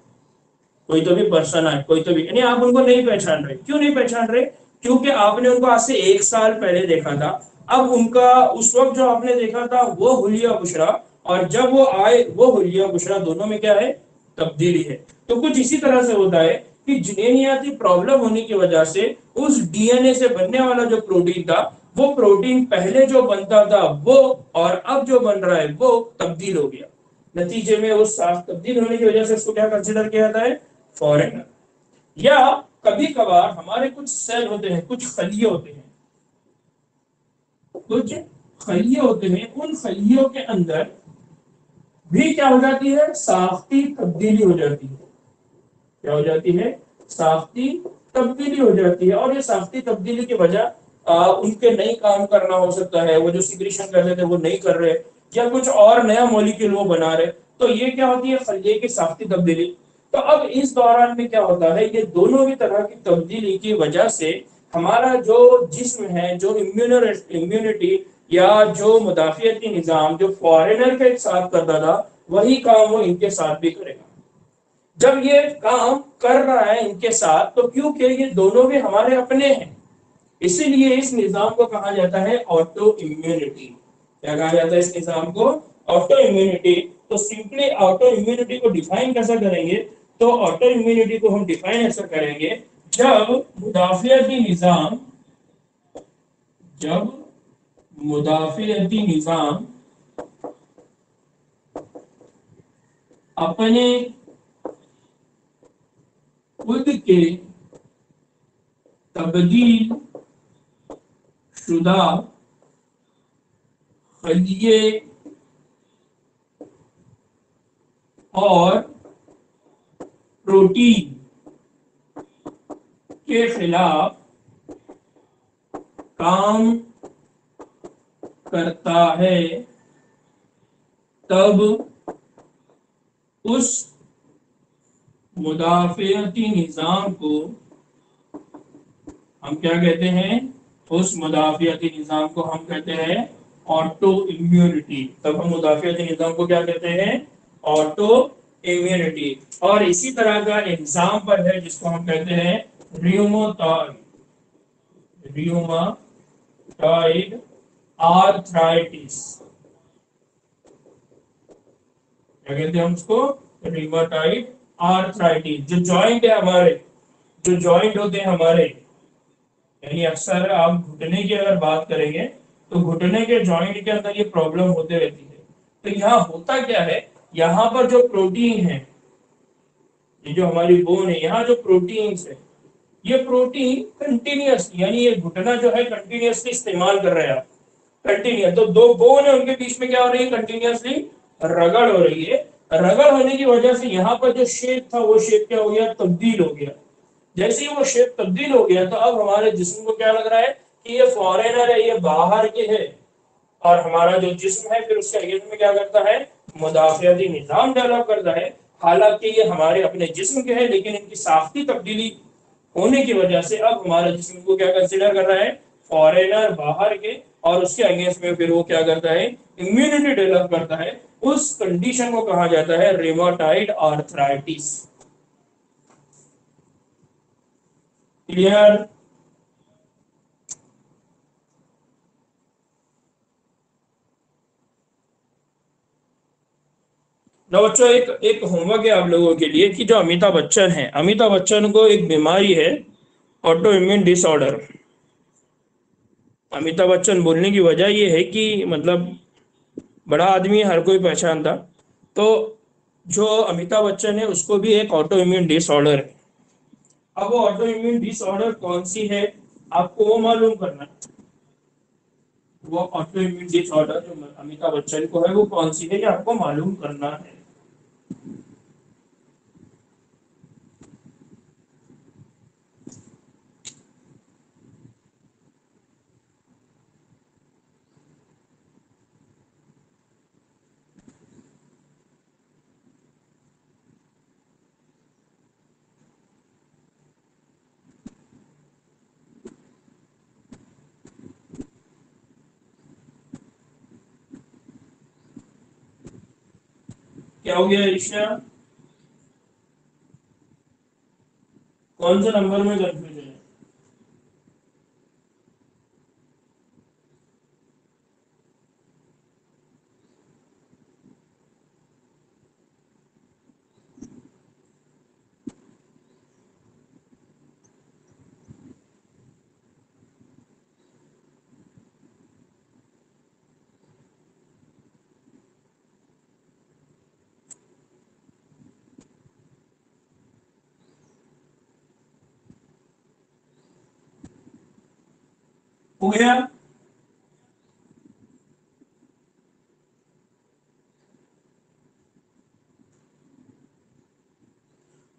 कोई तो भी पर्सन आए, कोई तो भी, यानी आप उनको नहीं पहचान रहे। क्यों नहीं पहचान रहे, क्योंकि आपने उनको आज से 1 साल पहले देखा था। अब उनका उस वक्त जो आपने देखा था वो हुलिया बुशरा, और जब वो आए वो हुलिया बुशरा, दोनों में क्या है, तब्दीली है। तो कुछ इसी तरह से होता है कि जिनेनियाती प्रॉब्लम होने की वजह से उस डीएनए से बनने वाला जो प्रोटीन था, वो प्रोटीन पहले जो बनता था वो, और अब जो बन रहा है वो तब्दील हो गया। नतीजे में उस साफ तब्दील होने की वजह से उसको क्या कंसिडर किया जाता है, फॉरेनर। या कभी कभार हमारे कुछ सेल होते हैं, कुछ खलिए होते हैं, कुछ खलिए होते हैं, उन खलियों के अंदर भी क्या हो जाती है, साख्ती तब्दीली हो जाती है। क्या हो जाती है, साख्ती तब्दीली हो जाती है। और ये साख्ती तब्दीली की वजह उनके नहीं काम करना हो सकता है, वो जो सिक्रीशन कर रहे थे वो नहीं कर रहे, या कुछ और नया मॉलिक्यूल वो बना रहे, तो ये क्या होती है, खलिए की साख्ती तब्दीली। तो अब इस दौरान में क्या होता है, ये दोनों भी तरह की तब्दीली की वजह से हमारा जो जिस्म है, जो इम्यूनिटी या जो मुदाफियती निजाम जो फॉरेनर के साथ करता था, वही काम वो इनके साथ भी करेगा। जब ये काम कर रहा है इनके साथ, तो क्योंकि ये दोनों भी हमारे अपने हैं, इसीलिए इस निजाम को कहा जाता है ऑटो इम्यूनिटी। क्या कहा जाता है इस निजाम को, ऑटो इम्यूनिटी। तो सिंपली ऑटो इम्यूनिटी को डिफाइन कैसे करेंगे, तो ऑटो इम्यूनिटी को हम डिफाइन ऐसा करेंगे, जब मुदाफियती निजाम, जब मुदाफियती निजाम अपने खुद के तब्दील शुदा खलिए और प्रोटीन के खिलाफ काम करता है, तब उस मुदाफियती निजाम को हम क्या कहते हैं, उस मुदाफियती निजाम को हम कहते हैं ऑटो इम्यूनिटी। तब हम मुदाफियती निजाम को क्या कहते हैं, ऑटो इम्यूनिटी। और इसी तरह का एग्जाम्पल है जिसको हम कहते हैं रियोमोटॉइड, रियोमोटॉइड आर्थराइटिस। क्या कहते हैं हम उसको, रियोमोटॉइड आर्थराइटिस, जो जॉइंट है हमारे, जो जॉइंट होते हैं हमारे, यानी अक्सर आप घुटने की अगर बात करेंगे तो घुटने के जॉइंट के अंदर ये प्रॉब्लम होते रहती है। तो यहाँ होता क्या है, यहाँ पर जो प्रोटीन है, ये जो हमारी बोन है, यहाँ जो प्रोटीन्स है, ये प्रोटीन कंटिन्यूस, यानी ये घुटना जो है कंटिन्यूसली इस्तेमाल कर रहे हैं आप, कंटिन्यूस। तो दो बोन है उनके बीच में क्या हो रही है, कंटिन्यूसली रगड़ हो रही है। रगड़ होने की वजह से यहाँ पर जो शेप था वो शेप क्या हो गया, तब्दील हो गया। जैसे ही वो शेप तब्दील हो गया तो अब हमारे जिस्म को क्या लग रहा है कि ये फॉरेनर है, ये बाहर के है। और हमारा जो जिस्म है फिर उसके अगेंस्ट में क्या करता है, मुदाफियाती निजाम डेवलप करता है। हालांकि ये हमारे अपने जिस्म के हैं, लेकिन इनकी साख्ती तब्दीली होने की वजह से अब हमारे जिस्म को क्या कंसिडर कर रहा है, फॉरेनर, बाहर के। और उसके अगेंस्ट में फिर वो क्या करता है, इम्यूनिटी डेवलप करता है। उस कंडीशन को कहा जाता है रिमोटाइड आर्थराइटिस। क्लियर? ना बच्चों, एक एक होमवर्क है आप लोगों के लिए कि जो अमिताभ बच्चन है, अमिताभ बच्चन को एक बीमारी है, auto immune disorder. Amitabh Bachchan बोलने की वजह ये है कि मतलब बड़ा आदमी हर कोई पहचानता। तो जो अमिताभ बच्चन है उसको भी एक ऑटो इम्यून डिसऑर्डर है। अब वो ऑटो इम्यून डिसऑर्डर कौन सी है, आपको वो मालूम करना है। वो ऑटो इम्यून डिसऑर्डर जो अमिताभ बच्चन को है वो कौन सी है, ये आपको मालूम करना है। क्या हो गया ईशा, कौन से नंबर में कंफ्यूजन है? हो गया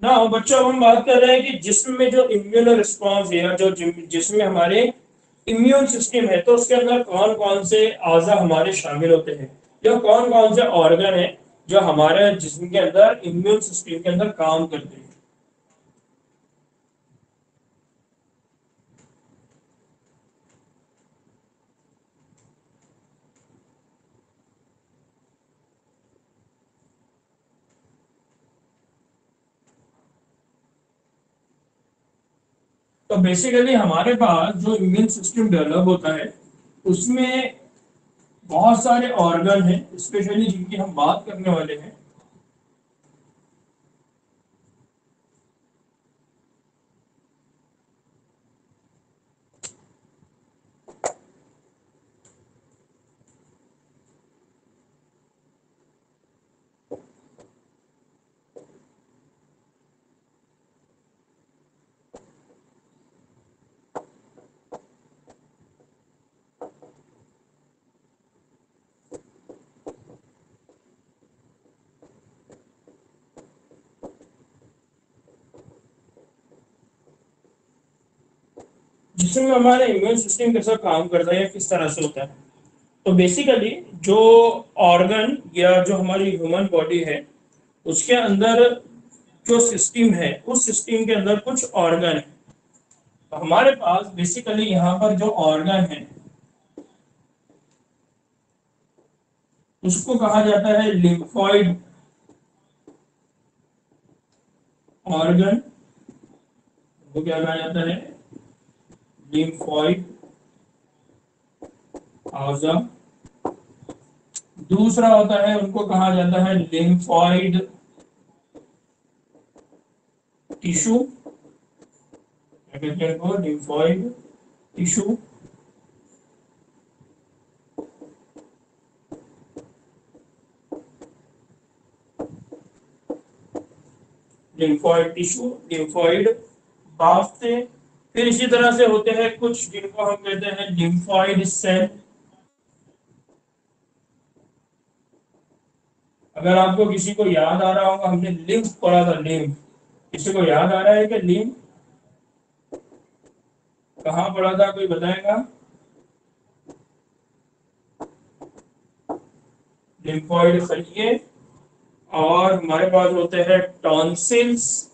ना बच्चों, अब हम बात कर रहे हैं कि जिस्म में जो इम्यून रिस्पॉन्स है, या जो जिस्म में हमारे इम्यून सिस्टम है, तो उसके अंदर कौन कौन से आज़ा हमारे शामिल होते हैं, या कौन कौन से ऑर्गन है जो हमारे जिस्म के अंदर इम्यून सिस्टम के अंदर काम करते हैं। तो बेसिकली हमारे पास जो इम्यून सिस्टम डेवलप होता है उसमें बहुत सारे ऑर्गन हैं, स्पेशली जिनकी हम बात करने वाले हैं। जिसमें हमारा इम्यून सिस्टम कैसा काम करता है या किस तरह से होता है। तो बेसिकली जो ऑर्गन या जो हमारी ह्यूमन बॉडी है उसके अंदर जो सिस्टम है, उस सिस्टम के अंदर कुछ ऑर्गन है। तो हमारे पास बेसिकली यहाँ पर जो ऑर्गन है उसको कहा जाता है लिम्फॉइड ऑर्गन। वो क्या कहा जाता है, लिम्फॉइड आउजा। दूसरा होता है, उनको कहा जाता है लिम्फॉइड टिश्यू, कहते हैं को lymphoid tissue. Lymphoid tissue, lymphoid बाफ्ते। फिर इसी तरह से होते हैं कुछ जिनको हम कहते हैं लिम्फॉइड सेल। अगर आपको किसी को याद आ रहा होगा, हमने लिम्फ पढ़ा था, लिम्फ। किसी को याद आ रहा है कि लिम्फ कहाँ पढ़ा था, कोई बताएगा? लिम्फॉइड खलिए। और हमारे पास होते हैं tonsils.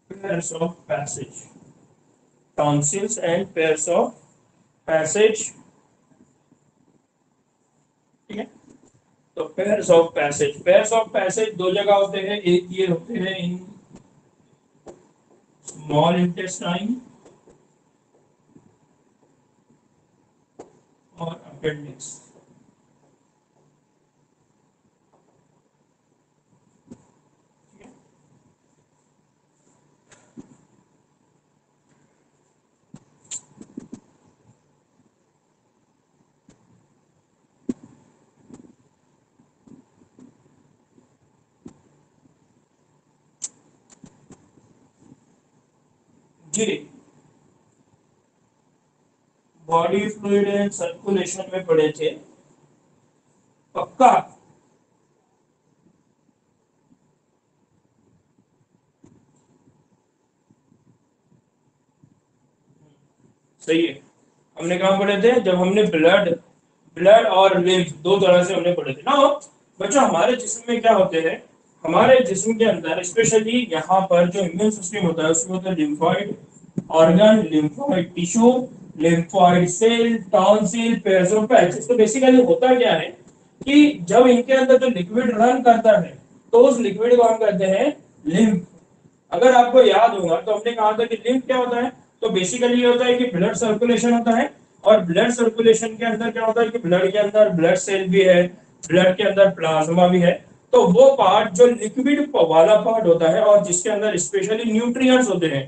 pairs of passage, tonsils and pairs of passage। ठीक है, तो pairs of passage, pairs of passage दो जगह होते हैं, एक ये होते हैं इन स्मॉल इंटेस्टाइन और अपेंडिक्स। जी, बॉडी फ्लूइड एंड सर्कुलेशन में पढ़े थे, पक्का? सही है। हमने कहाँ पढ़े थे? जब हमने ब्लड ब्लड और लिम्फ दो तरह से हमने पढ़े थे ना बच्चों। हमारे जिस्म में क्या होते हैं, हमारे जिस्म के अंदर स्पेशली यहाँ पर जो इम्यून सिस्टम होता है उसमें होता है lymphoid organ, lymphoid tissue, lymphoid cell, tonsil, Peyer's of patches. तो बेसिकली होता क्या है कि जब इनके अंदर जो लिक्विड रन करता है तो उस लिक्विड को हम कहते हैं लिम्फ। अगर आपको याद होगा तो हमने कहा था कि लिम्फ क्या होता है, तो बेसिकली ये होता है कि ब्लड सर्कुलेशन होता है। और ब्लड सर्कुलेशन के अंदर क्या होता है कि ब्लड के अंदर ब्लड सेल भी है, ब्लड के अंदर प्लाज्मा भी है। तो वो पार्ट जो लिक्विड वाला पार्ट होता है और जिसके अंदर स्पेशली न्यूट्रिएंट्स होते हैं,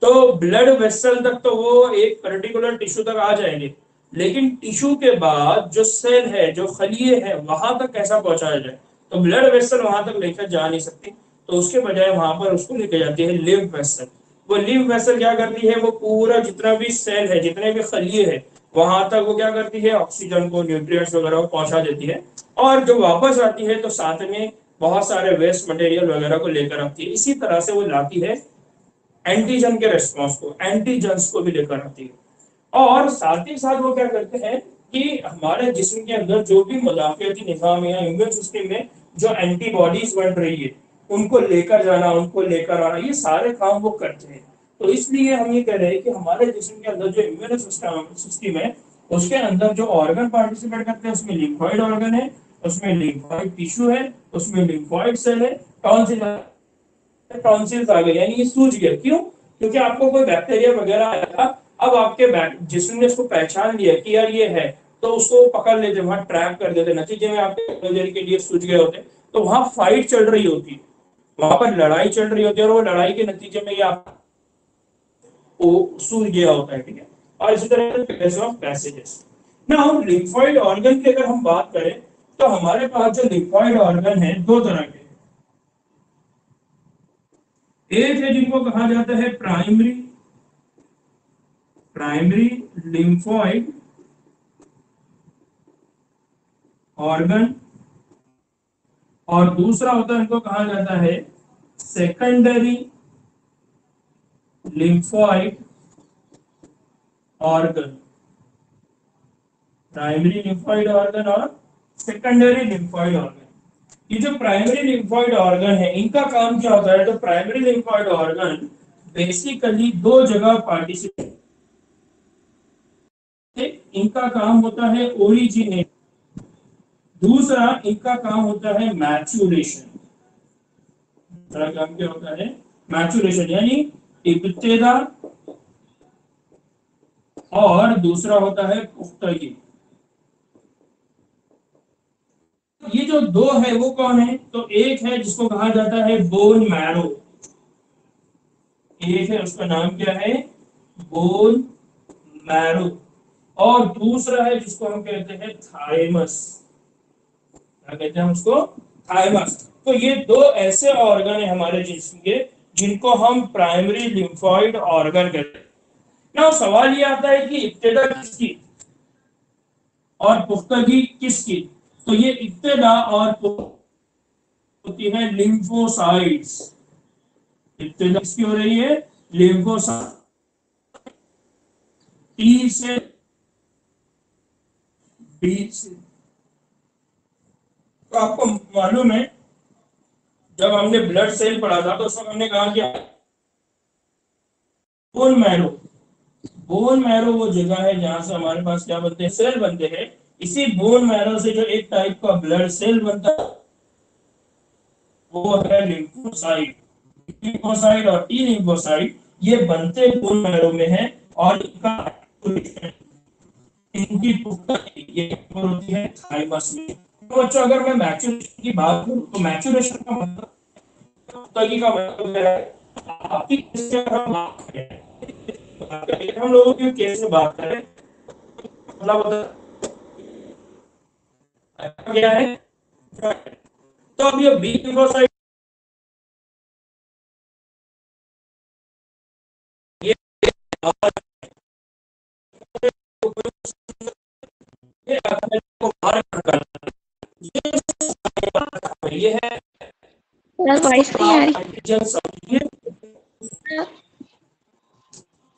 तो ब्लड वेसल तक तो वो एक पर्टिकुलर टिश्यू तक आ जाएंगे, लेकिन टिश्यू के बाद जो सेल है, जो खलिए है, वहां तक कैसा पहुंचाया जाए? तो ब्लड वेसल वहां तक लेकर जा नहीं सकती, तो उसके बजाय वहां पर उसको लेकर जाती है लिम्फ वेसल। वो लिम्फ वेसल क्या करती है, वो पूरा जितना भी सेल है, जितने भी खलिए है, वहां तक वो क्या करती है, ऑक्सीजन को, न्यूट्रिएंट्स वगैरह को पहुंचा देती है। और जो वापस आती है तो साथ में बहुत सारे वेस्ट मटेरियल वगैरह को लेकर आती है। इसी तरह से वो लाती है एंटीजन के रेस्पॉन्स को, एंटीजन्स को भी लेकर आती है। और साथ ही साथ वो क्या करते हैं कि हमारे जिस्म के अंदर जो भी मुदाफियती निजाम या इम्यून सिस्टम में जो एंटीबॉडीज बन रही है, उनको लेकर जाना, उनको लेकर आना, ये सारे काम वो करते हैं। तो इसलिए हम ये कह रहे हैं कि हमारे जिस्म के अंदर जो इम्यून सिस्टम है, उसके अंदर जो ऑर्गन पार्टिसिपेट करते हैं, उसमें लिम्फॉइड ऑर्गन है, उसमें लिम्फॉइड टिश्यू है, उसमें लिम्फॉइड सेल है, टॉन्सिल टॉन्सिल्स आ गए, यानी ये सूज गया। क्यों? क्योंकि आपको कोई बैक्टीरिया वगैरह आया था, अब आपके जिस्म ने उसको पहचान लिया कि यार ये है, तो उसको पकड़ लेते, वहां ट्रैप कर देते, नतीजे में आपके देर के लिए सूज गए होते। तो वहां फाइट चल रही होती है, वहां पर लड़ाई चल रही होती है, और वो लड़ाई के नतीजे में ये आपको सूज गया होता है। ठीक है, और इसी तरह of passages. Now lymphoid organ की अगर हम बात करें तो हमारे पास जो लिम्फॉइड ऑर्गन है दो तरह के, एक है जिनको कहा जाता है प्राइमरी प्राइमरी लिम्फॉइड ऑर्गन, और दूसरा होता है इनको कहा जाता है secondary lymphoid organ. Primary lymphoid organ और सेकेंडरी लिम्फॉइड ऑर्गन। ये जो प्राइमरी लिम्फॉइड ऑर्गन है, इनका काम क्या होता है? तो प्राइमरी लिम्फॉइड ऑर्गन बेसिकली दो जगह पार्टिसिपेट, इनका काम होता है ओरिजिनेट, दूसरा इनका काम होता है मैच्योरेशन। दूसरा काम क्या होता है? मैचुरेशन, यानी इब्तदा, और दूसरा होता है पुख्तगी। ये जो दो है वो कौन है? तो एक है जिसको कहा जाता है बोन मैरो, एक है उसका नाम क्या है? Bone marrow. और दूसरा है जिसको हम कहते हैं थाइमस। क्या कहते हैं उसको? थाइमस। तो ये दो ऐसे ऑर्गन है हमारे जिस्म के जिनको हम प्राइमरी लिम्फोइड ऑर्गन कहते हैं ना। सवाल ये आता है कि इब्तिदा किसकी और पुख्तगी किसकी? तो ये इब्तिदा और होती है लिम्फोसाइट्स। इब्तिदा किसकी हो रही है? लिम्फोसाइट। टी से बी से। तो आपको मालूम है जब हमने ब्लड सेल पढ़ा था तो उस वक्त हमने कहा कि बोन मैरो, बोन मैरो वो जगह है जहां से हमारे पास क्या बनते हैं? सेल बनते हैं। इसी बोन मैरो से जो एक टाइप का ब्लड सेल बनता है वो है लिम्फोसाइट। लिम्फोसाइट और टी लिम्फोसाइट ये बनते बोन मैरो में है, और इनका इनकी पुख्तगी ये होती है थाइमस में। तो बच्चों अगर मैं मैच्योरेशन की बात करूं तो मैच्योरेशन का मतलब, पुख्तगी का मतलब है आपकी केस से अगर हम बात करें, हम लोगों के केस में बात करें, मतलब क्या है? तो अब ये बी लिम्फोसाइट ये ये अपने को बाहर करना, ये है सर वॉइस नहीं आ रही। एंटीजन। समझिए,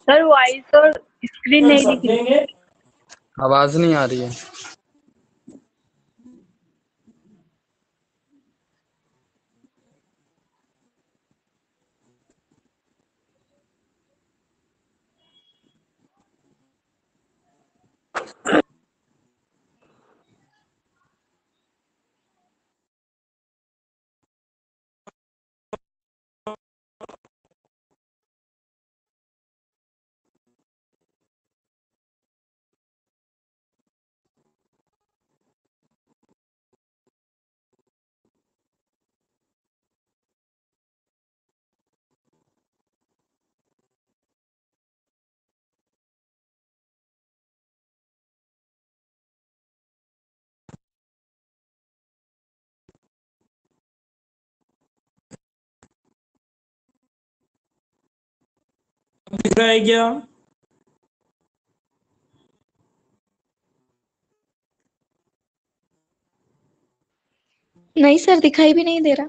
सर वॉइस और स्क्रीन नहीं दिख रही। समझेंगे। आवाज नहीं आ रही है। दिख रहा है क्या? नहीं सर दिखाई भी नहीं दे रहा।